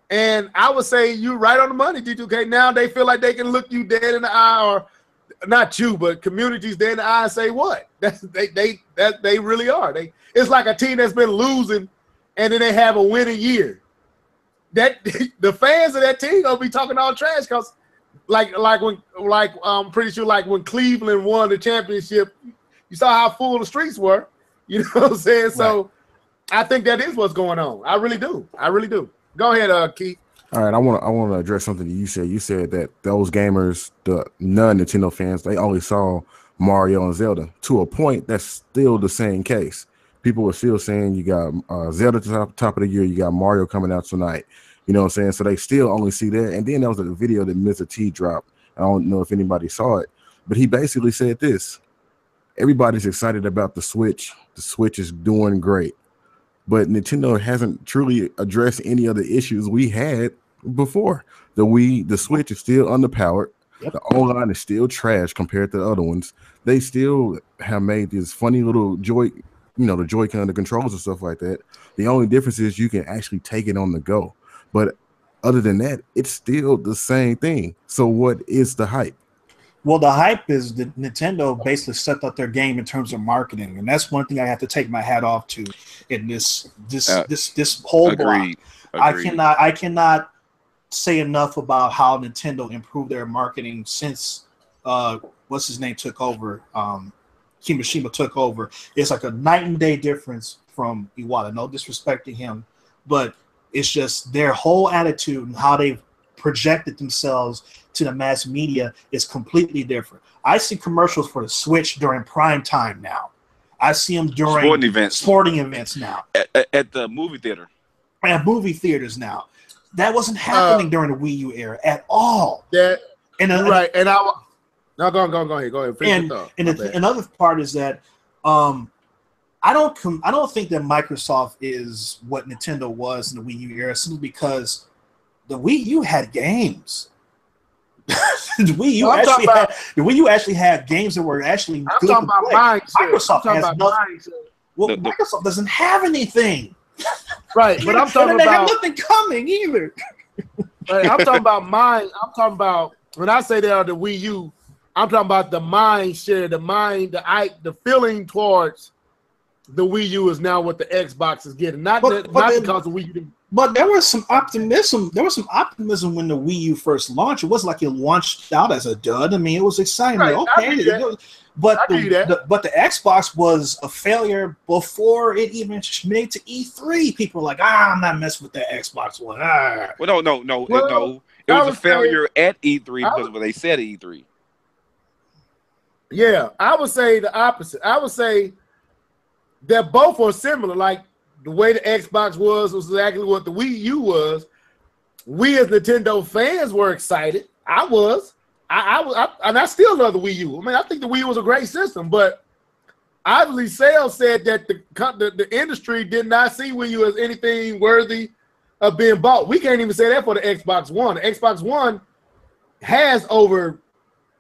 And I would say you're right on the money, D2K. Now they feel like they can look you dead in the eye, or not you, but communities dead in the eye and say what? They really are. It's like a team that's been losing and then they have a winning year. That the fans of that team gonna be talking all trash, because I'm pretty sure like when Cleveland won the championship, you saw how full the streets were. You know what I'm saying? Right. So I think that is what's going on. I really do. Go ahead, Keith. All right, I want to address something that you said. You said that those gamers, the non-Nintendo fans, they only saw Mario and Zelda. To a point, that's still the same case. People were still saying you got Zelda top of the year, you got Mario coming out tonight. You know what I'm saying? So they still only see that. And then there was a video that Mr. T dropped. I don't know if anybody saw it, but he basically said this: everybody's excited about the Switch. The Switch is doing great, but Nintendo hasn't truly addressed any of the issues we had before. The Switch is still underpowered. Yep. The online is still trash compared to the other ones. They still have made this funny little the Joy-Con, the controls and stuff like that. The only difference is you can actually take it on the go. But other than that, it's still the same thing. So what is the hype? Well, the hype is that Nintendo basically stepped up their game in terms of marketing, and that's one thing I have to take my hat off to in this whole block. I cannot say enough about how Nintendo improved their marketing since what's his name took over. Kimishima took over. It's like a night and day difference from Iwata. No disrespect to him, but it's just their whole attitude and how they've projected themselves to the mass media is completely different. I see commercials for the Switch during prime time now. I see them during sporting events now. At the movie theater. At movie theaters now. That wasn't happening during the Wii U era at all. Right. And go ahead. And another part is that I don't think that Microsoft is what Nintendo was in the Wii U era simply because the Wii U had games. The Wii U actually had games that were actually good to play. Microsoft has nothing. Microsoft doesn't have anything. Right, but I'm talking about they have nothing coming either. Right, I'm talking about mine. I'm talking about when I say they are the Wii U, I'm talking about the mind share, the feeling towards the Wii U is now what the Xbox is getting. Not because the Wii U. But there was some optimism. There was some optimism when the Wii U first launched. It wasn't like it launched out as a dud. I mean, it was exciting. Right, like, okay, but the Xbox was a failure before it even made to E3. People were like, I'm not messing with that Xbox One. Well, no. It was a failure at E3 because of what they said at E3. Yeah, I would say the opposite. I would say that both are similar. Like the way the Xbox was exactly what the Wii U was. We as Nintendo fans were excited. I was. And I still love the Wii U. I mean, I think the Wii U was a great system, but obviously sales said that the industry did not see Wii U as anything worthy of being bought. We can't even say that for the Xbox One. The Xbox One has over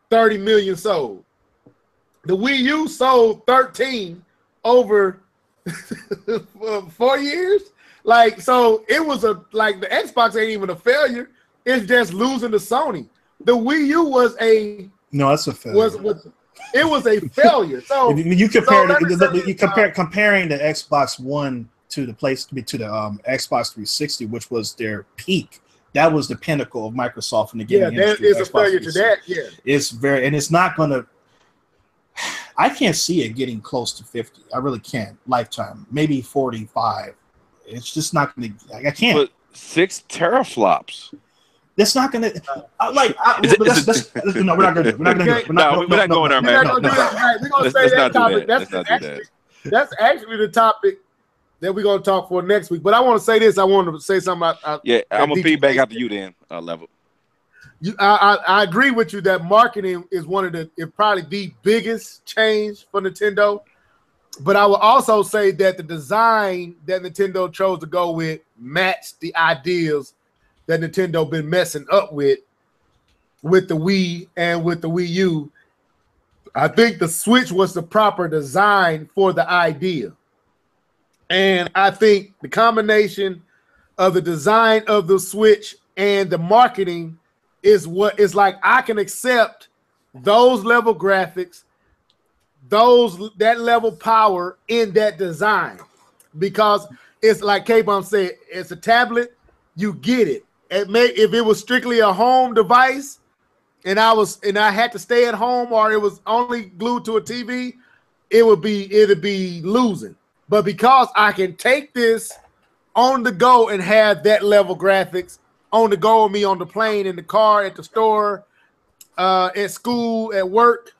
30 million sold. The Wii U sold 13 over 4 years. Like, so it was the Xbox ain't even a failure. It's just losing to Sony. The Wii U was it's a failure. It was a failure. So you comparing the Xbox One to the Xbox 360, which was their peak. That was the pinnacle of Microsoft in the gaming industry. Yeah, there is a failure to that. Yeah, it's not gonna. I can't see it getting close to 50. I really can't. Lifetime, maybe 45. It's just not gonna. I can't. But 6 teraflops. That's not gonna we're not gonna do it. We're not gonna do it. We're not going there, man. We're gonna say that topic. That's actually the topic that we're gonna talk for next week. But I want to say this. I want to say something. I'm gonna feedback after you then, Level. I agree with you that marketing is probably the biggest change for Nintendo. But I will also say that the design that Nintendo chose to go with matched the ideas that Nintendo been messing up with the Wii and with the Wii U. I think the Switch was the proper design for the idea. And I think the combination of the design of the Switch and the marketing is what is like. I can accept those level graphics, that level power in that design, because it's like K-Bomb said, it's a tablet, you get it. If it was strictly a home device and I had to stay at home or it was only glued to a TV, it'd be losing. But because I can take this on the go and have that level graphics on the go with me on the plane, in the car, at the store, at school, at work,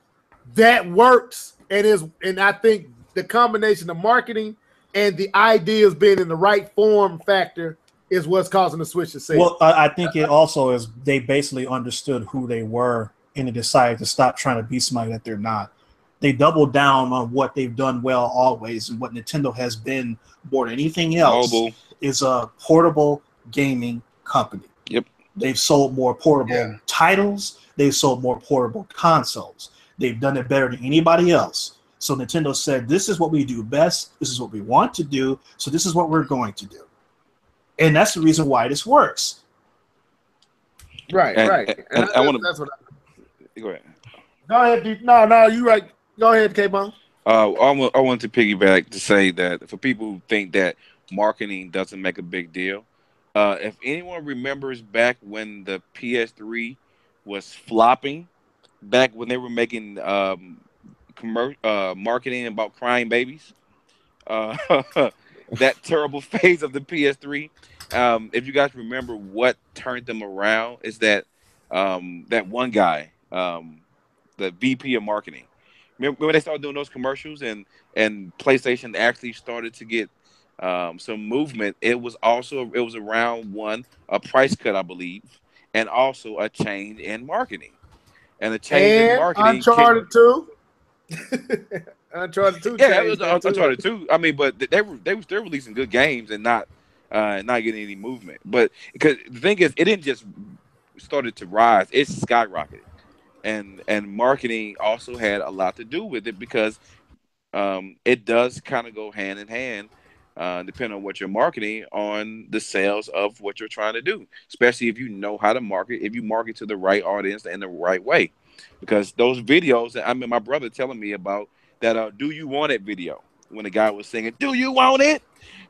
that works. And I think the combination of marketing and the ideas being in the right form factor is what's causing the Switch to sell. Well, I think it also is they basically understood who they were and they decided to stop trying to be somebody that they're not. They doubled down on what they've done well always, and what Nintendo has been more than anything else is a portable gaming company. Yep. They've sold more portable titles. They've sold more portable consoles. They've done it better than anybody else. So Nintendo said, this is what we do best. This is what we want to do. So this is what we're going to do. And that's the reason why this works. Right. And I want to. Go ahead. Go ahead, D. No, you're right. Go ahead, K-Bone. I want to piggyback to say that for people who think that marketing doesn't make a big deal, if anyone remembers back when the PS3 was flopping, back when they were making marketing about crying babies, that terrible phase of the PS3, if you guys remember what turned them around, is that that one guy, the VP of marketing. Remember when they started doing those commercials and PlayStation actually started to get some movement? It was around a price cut, I believe, and also a change in marketing. And the change in And marketing Uncharted 2. Uncharted 2 yeah, it was changed that too. Uncharted 2. I mean, but they're releasing good games and not getting any movement. But because the thing is, it didn't just started to rise; it skyrocketed, and marketing also had a lot to do with it because it does kind of go hand in hand, depending on what you're marketing on the sales of what you're trying to do. Especially if you know how to market, if you market to the right audience in the right way, because those videos. I mean, my brother telling me about that. Do you want it video when the guy was singing, "Do you want it?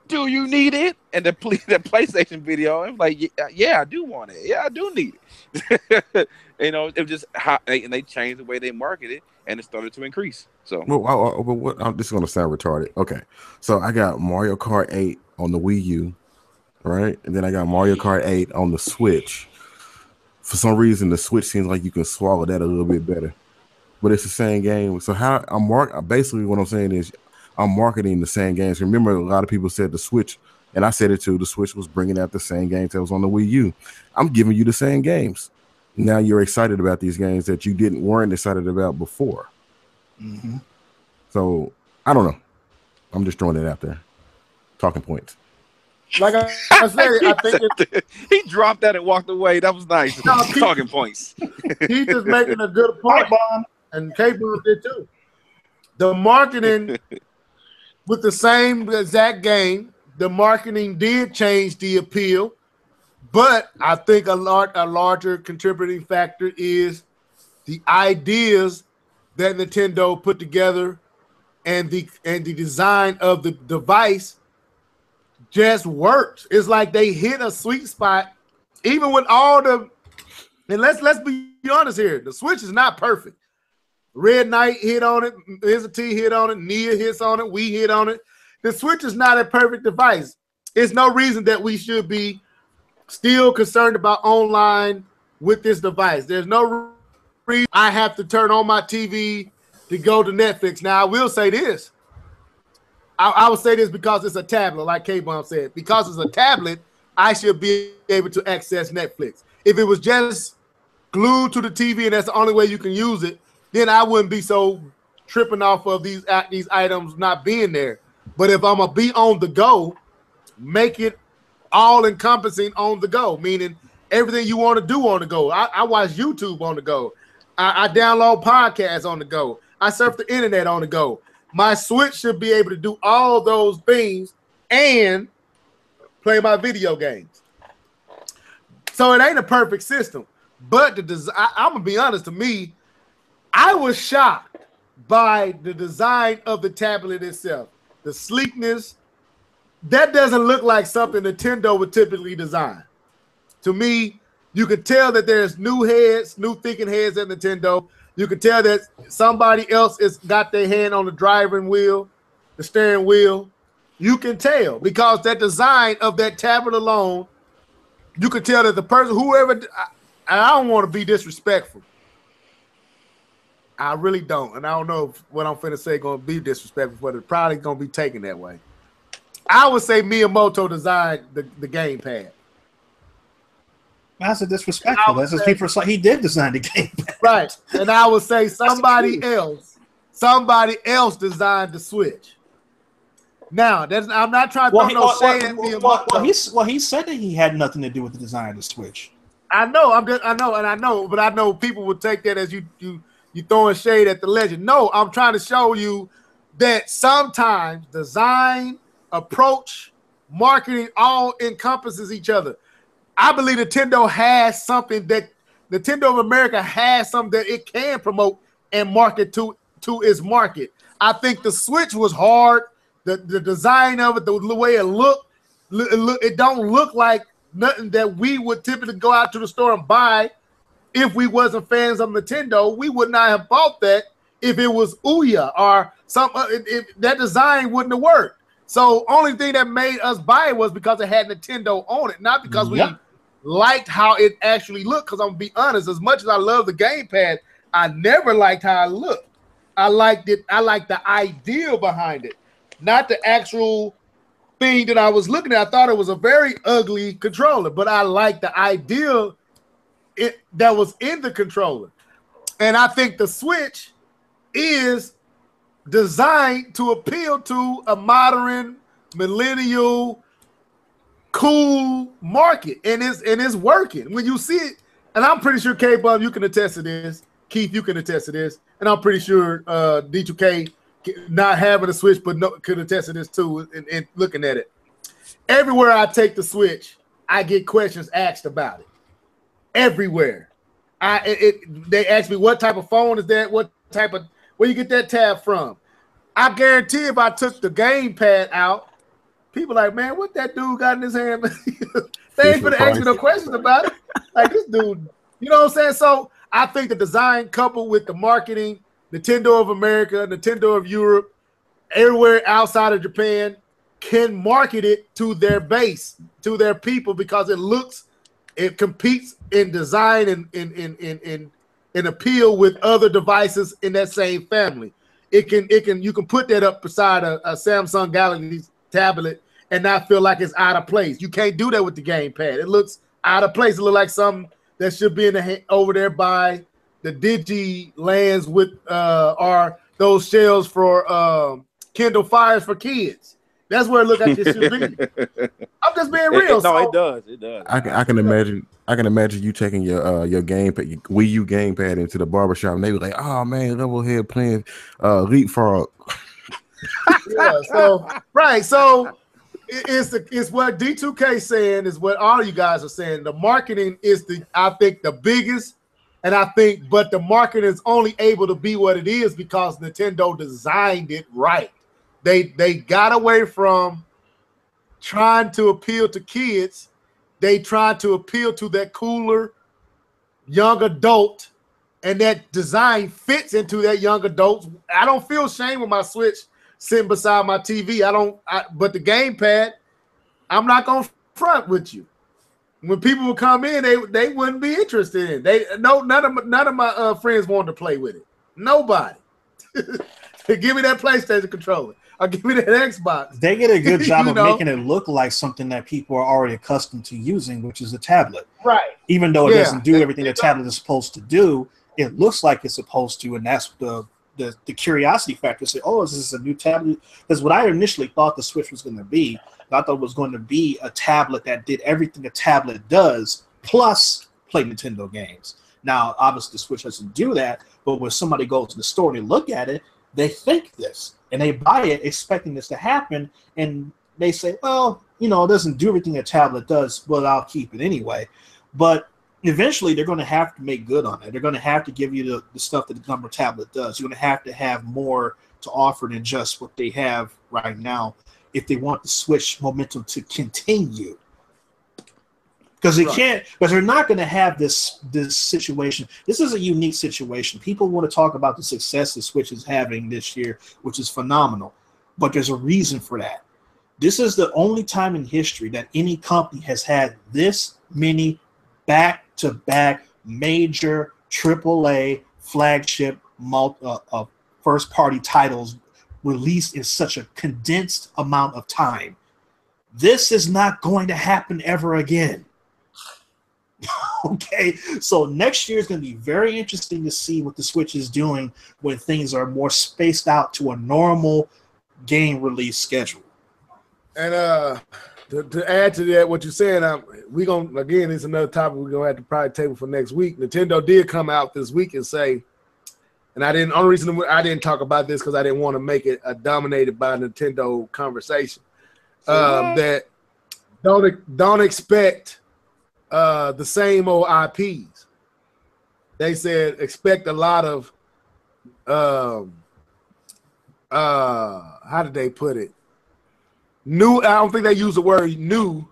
Do you need it?" And the PlayStation video, I'm like, yeah, I do want it. Yeah, I do need it. You know, it was just how and they changed the way they marketed, and it started to increase. So, this is gonna sound retarded. Okay, so I got Mario Kart 8 on the Wii U, right, and then I got Mario Kart 8 on the Switch. For some reason, the Switch seems like you can swallow that a little bit better, but it's the same game. So how basically what I'm saying is I'm marketing the same games. Remember, a lot of people said the Switch, and I said it too, the Switch was bringing out the same games that was on the Wii U. I'm giving you the same games. Now you're excited about these games that you weren't excited about before. Mm-hmm. So I don't know. I'm just throwing it out there. Talking points. Like I said, I think he dropped that and walked away. That was nice. Talking points. He's just making a good point, and K-Bomb did too. The marketing with the same exact game, the marketing did change the appeal, but I think a larger contributing factor is the ideas that Nintendo put together and the design of the device just works. It's like they hit a sweet spot, even with all the. And let's be honest here, the Switch is not perfect. Red Knight hit on it, Mr. T hit on it, Nia hits on it, we hit on it. The Switch is not a perfect device. It's no reason that we should be still concerned about online with this device. There's no reason I have to turn on my TV to go to Netflix. Now, I will say this. I will say this because it's a tablet, like K-Bomb said. Because it's a tablet, I should be able to access Netflix. If it was just glued to the TV and that's the only way you can use it, then I wouldn't be so tripping off of these items not being there. But if I'm going to be on the go, make it all-encompassing on the go, meaning everything you want to do on the go. I watch YouTube on the go. I download podcasts on the go. I surf the internet on the go. My Switch should be able to do all those things and play my video games. So it ain't a perfect system. But I'm going to be honest, to me, I was shocked by the design of the tablet itself. The sleekness, that doesn't look like something Nintendo would typically design. To me, you can tell that there's new thinking heads at Nintendo. You can tell that somebody else has got their hand on the driving wheel, the steering wheel. You can tell because that design of that tablet alone, you can tell that the person, whoever, I don't want to be disrespectful. I really don't. And I don't know if what I'm finna say going to be disrespectful, but it's probably going to be taken that way. I would say Miyamoto designed the gamepad. That's a disrespectful. That's just people. He did design the gamepad, right? And I would say somebody else designed the Switch. Now, I'm not trying to throw no shade at Miyamoto. Well, he said that he had nothing to do with the design of the Switch. I know, but I know people would take that as you throwing shade at the legend. No, I'm trying to show you that sometimes design, approach, marketing all encompasses each other. I believe Nintendo has something that Nintendo of America has something that it can promote and market to its market. I think the Switch was hard. The design of it, the way it looked, it don't look like nothing that we would typically go out to the store and buy. If we wasn't fans of Nintendo, we would not have bought that if it was Ouya or some. That design wouldn't have worked. So only thing that made us buy it was because it had Nintendo on it, not because we liked how it actually looked. Because I'm gonna be honest, as much as I love the gamepad, I never liked how it looked. I liked it. I liked the idea behind it, not the actual thing that I was looking at. I thought it was a very ugly controller, but I liked the idea that was in the controller. And I think the Switch is designed to appeal to a modern, millennial, cool market, and it's working. When you see it, and I'm pretty sure K-Bub, you can attest to this. Keith, you can attest to this, and I'm pretty sure D2K not having a Switch, but could attest to this too. And looking at it, everywhere I take the Switch, I get questions asked about it. Everywhere, they ask me what type of phone is that? What type of where you get that tab from? I guarantee if I took the gamepad out, people like, man, what that dude got in his hand? They ain't gonna ask me no questions about it. Like this dude, you know what I'm saying? So I think the design coupled with the marketing, Nintendo of America, Nintendo of Europe, everywhere outside of Japan can market it to their base, to their people, because it competes in design and in appeal with other devices in that same family. You can put that up beside a Samsung Galaxy tablet and not feel like it's out of place. You can't do that with the gamepad. It looks out of place. It looks like something that should be over there by the Digi lands with or those shells for Kindle Fires for kids. That's where it looks like it should be. I'm just being real. It does. It does. I can imagine. I can imagine you taking your gamepad, your Wii U gamepad into the barbershop, and they were like, "Oh man, level head playing Leapfrog." Yeah. So right. So it's what D2K saying is what all you guys are saying. The marketing is I think the biggest, and but the marketing is only able to be what it is because Nintendo designed it right. They got away from trying to appeal to kids. They tried to appeal to that cooler young adult, and that design fits into that young adult. I don't feel shame with my Switch sitting beside my TV. But the gamepad, I'm not gonna front with you. When people would come in, they wouldn't be interested in. None of my friends wanted to play with it. Nobody. Give me that PlayStation controller. I'll give me that Xbox. They get a good job of making it look like something that people are already accustomed to using, which is a tablet. Right. Even though it doesn't do everything the tablet is supposed to do, it looks like it's supposed to, and that's the curiosity factor. Say, oh, is this a new tablet? Because what I initially thought the Switch was going to be, I thought it was going to be a tablet that did everything a tablet does, plus play Nintendo games. Now, obviously, the Switch doesn't do that, but when somebody goes to the store and they look at it, they think this. And they buy it expecting this to happen, and they say, well, it doesn't do everything a tablet does, well, I'll keep it anyway. But eventually, they're going to have to make good on it. They're going to have to give you the stuff that the number tablet does. You're going to have more to offer than just what they have right now if they want the Switch momentum to continue. Because they're not going to have this situation. This is a unique situation. People want to talk about the success the Switch is having this year, which is phenomenal. But there's a reason for that. This is the only time in history that any company has had this many back-to-back major AAA flagship first-party titles released in such a condensed amount of time. This is not going to happen ever again. Okay, so next year is going to be very interesting to see what the Switch is doing when things are more spaced out to a normal game release schedule. And to add to that, what you're saying, it's another topic we're gonna have to probably table for next week. Nintendo did come out this week and say, and only reason I didn't talk about this because I didn't want to make it dominated by Nintendo conversation. That don't expect the same old IPs. They said expect a lot of how did they put it? New. I don't think they use the word new,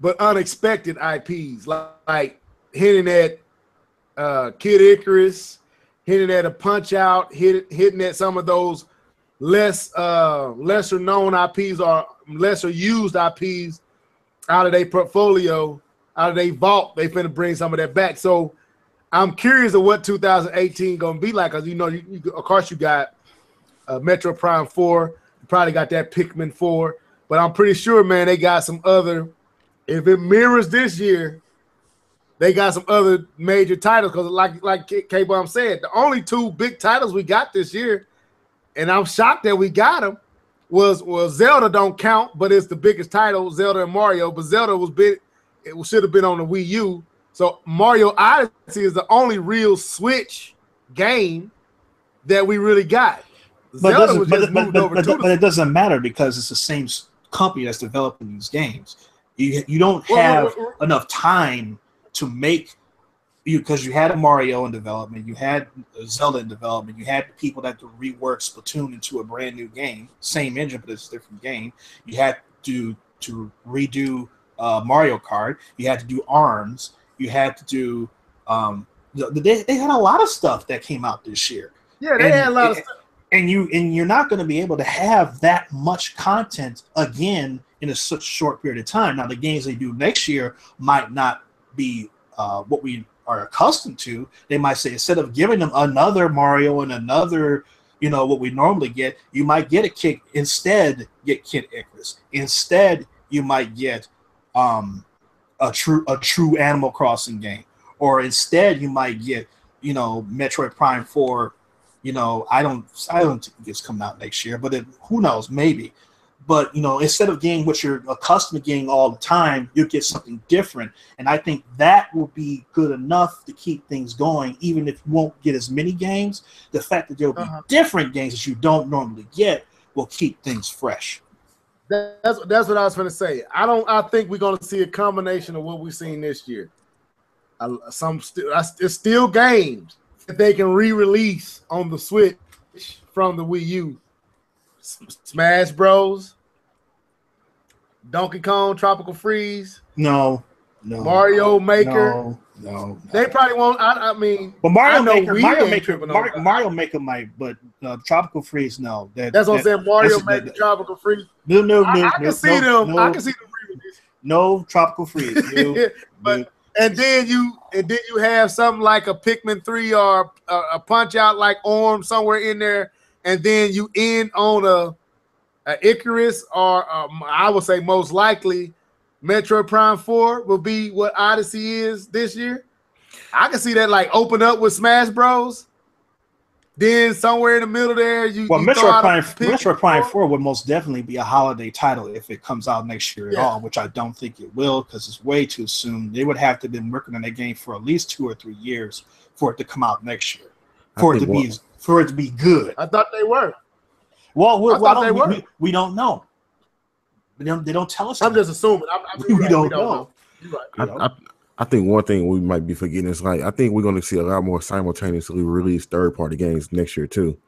but unexpected IPs, like hitting at Kid Icarus, hitting at a Punch Out, hitting at some of those lesser known IPs or lesser used IPs out of their portfolio, out of their vault. They finna bring some of that back. So I'm curious of what 2018 gonna be like. Cause of course you got Metro Prime 4. You probably got that Pikmin 4. But I'm pretty sure, man, they got some other. If it mirrors this year, they got some other major titles. Because like K-Bomb said, the only 2 big titles we got this year, and I'm shocked that we got them, was Zelda don't count, but it's the biggest title, Zelda and Mario. But Zelda was big. It should have been on the Wii U. So Mario Odyssey is the only real Switch game that we really got. But it doesn't matter because it's the same company that's developing these games. You don't have enough time to make because you had a Mario in development, you had Zelda in development, you had people that rework Splatoon into a brand new game, same engine but it's a different game. You had to redo Mario Kart. You had to do ARMS. You had to do they had a lot of stuff that came out this year. Yeah, they had a lot of stuff. And you're not going to be able to have that much content again in a such short period of time. Now, the games they do next year might not be what we are accustomed to. They might say instead of giving them another Mario and another, what we normally get, you might get get Kid Icarus. Instead, you might get a true Animal Crossing game, or instead you might get Metroid Prime 4. I don't think it's coming out next year, but who knows, maybe. But instead of getting what you're accustomed to getting all the time, you get something different, and I think that will be good enough to keep things going. Even if you won't get as many games, the fact that there will be different games that you don't normally get will keep things fresh. That's what I was going to say. I think we're going to see a combination of what we've seen this year. It's still games that they can re-release on the Switch from the Wii U. Smash Bros, Donkey Kong Tropical Freeze. No. Mario Maker. No. They probably won't. I mean, but Mario Maker might, but Tropical Freeze, no. That's what I'm saying. Mario Maker, Tropical Freeze. No. I can see them. I can see them re-release. No Tropical Freeze. And then you have something like a Pikmin 3 or a Punch Out like Orm somewhere in there, and then you end on a Icarus or I would say most likely Metroid Prime 4 will be what Odyssey is this year. I can see that like open up with Smash Bros. Then somewhere in the middle there, Metroid Prime 4 would most definitely be a holiday title if it comes out next year at all, which I don't think it will because it's way too soon. They would have to have been working on that game for at least 2 or 3 years for it to come out next year, for it to be good. I thought they were. Well, we don't know. They don't tell us. I'm just assuming. We don't know. I think one thing we might be forgetting is I think we're going to see a lot more simultaneously released third-party games next year too.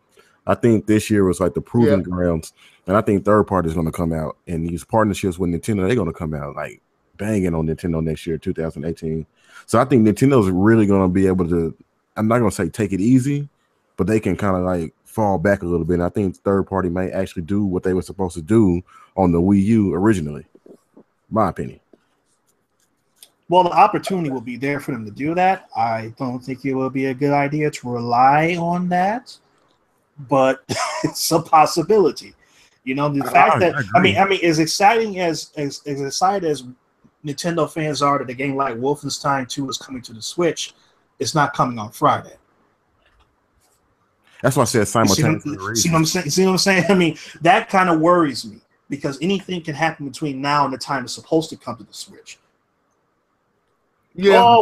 I think this year was like the proving grounds, and I think third party is going to come out, and these partnerships with Nintendo, they're going to come out like banging on Nintendo next year, 2018. So I think Nintendo's really going to be able to. I'm not going to say take it easy, but they can kind of like fall back a little bit. And I think third party might actually do what they were supposed to do on the Wii U originally. My opinion. Well, the opportunity will be there for them to do that. I don't think it will be a good idea to rely on that, but it's a possibility. The fact that I mean, as exciting as excited as Nintendo fans are that a game like Wolfenstein 2 is coming to the Switch, it's not coming on Friday. That's why I said simultaneously. See what I'm saying? I mean, that kind of worries me because anything can happen between now and the time it's supposed to come to the Switch. Yeah.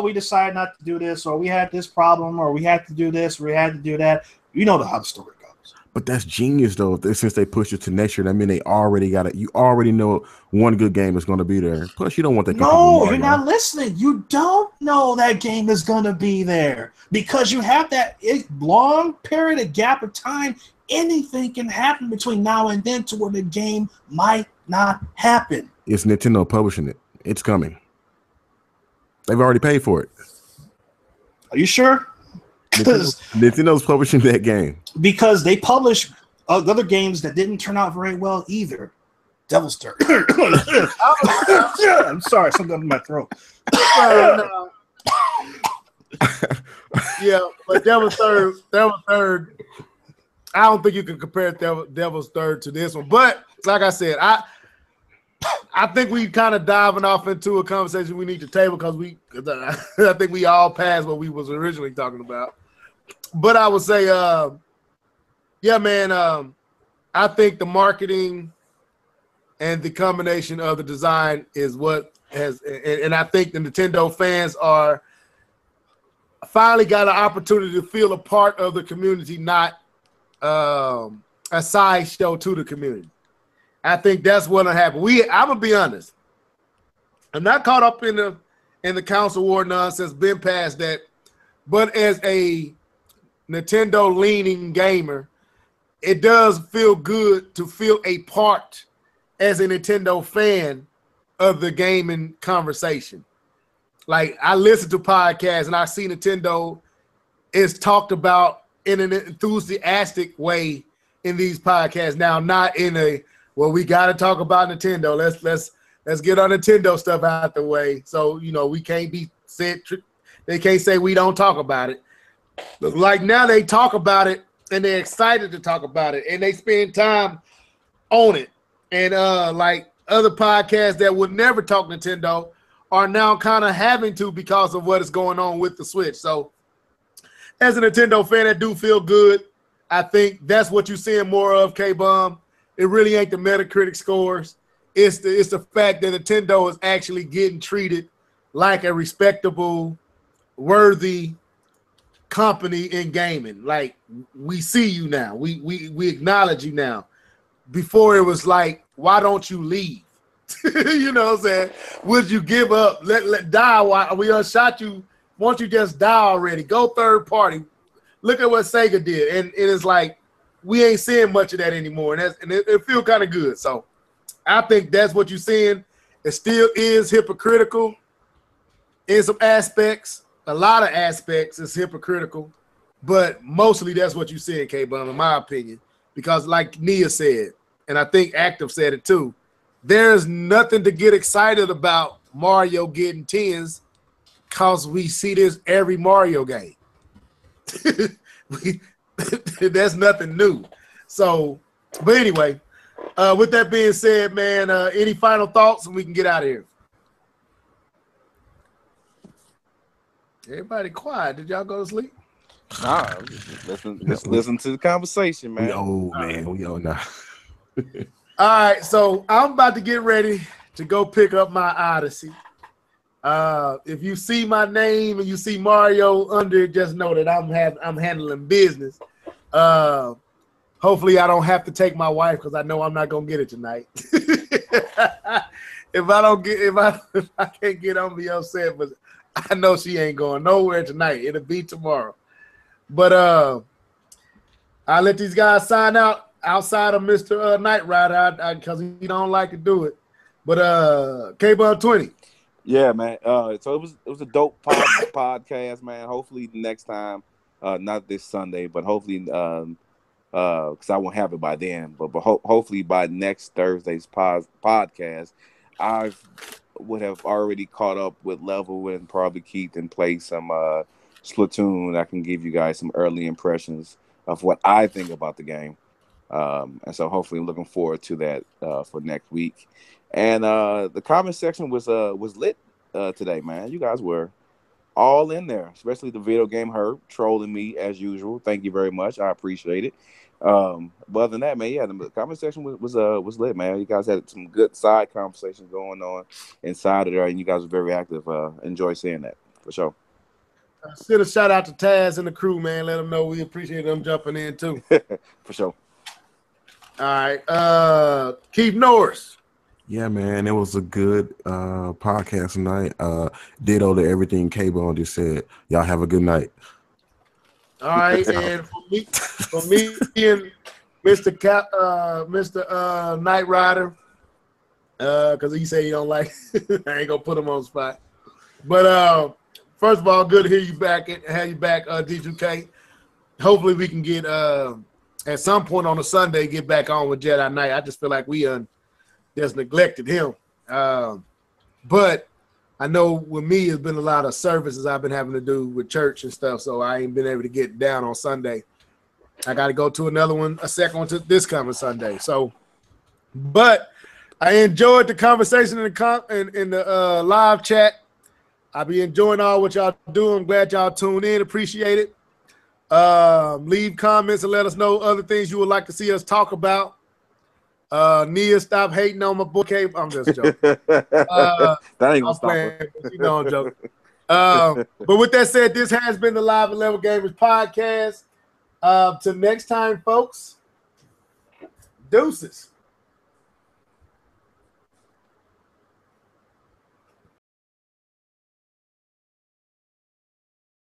We decided not to do this, or we had this problem, or we had to do this, or we had to do that. You know how the story goes. But that's genius, though. Since they pushed it to next year, I mean, they already got it. You already know one good game is going to be there. Plus, you don't want that. No, you're not listening. You don't know that game is going to be there because you have that long period of gap of time. Anything can happen between now and then to where the game might not happen. It's Nintendo publishing it. It's coming. They've already paid for it. Are you sure? Nintendo's publishing that game because they publish other games that didn't turn out very well either. Devil's Third. I'm sorry, something in my throat. Yeah, but Devil's Third. I don't think you can compare Devil's Third to this one. But like I said, I think we kind of diving off into a conversation we need to table because I think we all passed what we was originally talking about. But I would say, yeah, man, I think the marketing and the combination of the design is what has, and I think the Nintendo fans are finally got an opportunity to feel a part of the community, not a sideshow to the community. I think that's what'll happen. I'm gonna be honest. I'm not caught up in the console war nonsense. Been past that, but as a Nintendo leaning gamer, it does feel good to feel a part as a Nintendo fan of the gaming conversation. Like I listen to podcasts and I see Nintendo is talked about in an enthusiastic way in these podcasts. Now, not in a well, we got to talk about Nintendo. Let's get our Nintendo stuff out the way. So we can't be said. They can't say we don't talk about it. Like now they talk about it and they're excited to talk about it and they spend time on it. And like other podcasts that would never talk Nintendo are now kind of having to because of what is going on with the Switch. So as a Nintendo fan, I do feel good. I think that's what you're seeing more of, K-Bomb. It really ain't the Metacritic scores. It's the fact that Nintendo is actually getting treated like a respectable, worthy company in gaming. Like we see you now. We acknowledge you now. Before it was like, why don't you leave? You know what I'm saying? Would you give up? Let die? Why we unshot you? Won't you just die already? Go third party. Look at what Sega did, and it is like we ain't seeing much of that anymore, and it feels kind of good. So I think that's what you're seeing. It still is hypocritical in some aspects. A lot of aspects is hypocritical, but mostly that's what you're seeing, K-Bum, in my opinion. Because like Nia said, and I think Active said it too, there's nothing to get excited about Mario getting 10s because we see this every Mario game. That's nothing new. So, but anyway, with that being said, man, any final thoughts and we can get out of here? Everybody quiet. Did y'all go to sleep? Nah, listen to the conversation, man. We old, man. We old now. All right, so I'm about to get ready to go pick up my Odyssey. If you see my name and you see Mario under it, just know that I'm handling business. Hopefully, I don't have to take my wife because I know I'm not gonna get it tonight. If I can't get on, be upset, but I know she ain't going nowhere tonight. It'll be tomorrow. But I let these guys sign out outside of Mr. Knight Rider because he don't like to do it. But K-Bub 20. Yeah, man. So it was a dope podcast, man. Hopefully next time, not this Sunday, but hopefully because I won't have it by then. But hopefully by next Thursday's podcast, I would have already caught up with Level and probably Keith and play some Splatoon. I can give you guys some early impressions of what I think about the game. And so hopefully looking forward to that for next week. And the comment section was lit today, man. You guys were all in there, especially the video game Herb trolling me as usual. Thank you very much. I appreciate it. But other than that, man, yeah, the comment section was lit, man. You guys had some good side conversations going on inside of there, and you guys were very active. Enjoy seeing that for sure. Send a shout out to Taz and the crew, man. Let them know we appreciate them jumping in too. For sure. All right, Keith Norris. Yeah, man, it was a good podcast tonight. Ditto to everything K-Bone just said. Y'all have a good night. All right, and for me and Mr. Knight Rider, because he said he don't like I ain't gonna put him on the spot. But first of all, good to hear you back and have you back, D2K. Hopefully we can get at some point on a Sunday get back on with Jedi Knight. I just feel like we just neglected him. But I know with me, it's been a lot of services I've been having to do with church and stuff, so I ain't been able to get down on Sunday. I got to go to another one, a second one to this coming Sunday. So, but I enjoyed the conversation in the live chat. I be enjoying all what y'all do. I'm glad y'all tuned in. Appreciate it. Leave comments and let us know other things you would like to see us talk about. Nia, stop hating on my book. I'm just joking. That ain't gonna stop her. You know I'm joking. But with that said, this has been the Live and Level Gamers podcast. Till next time, folks. Deuces.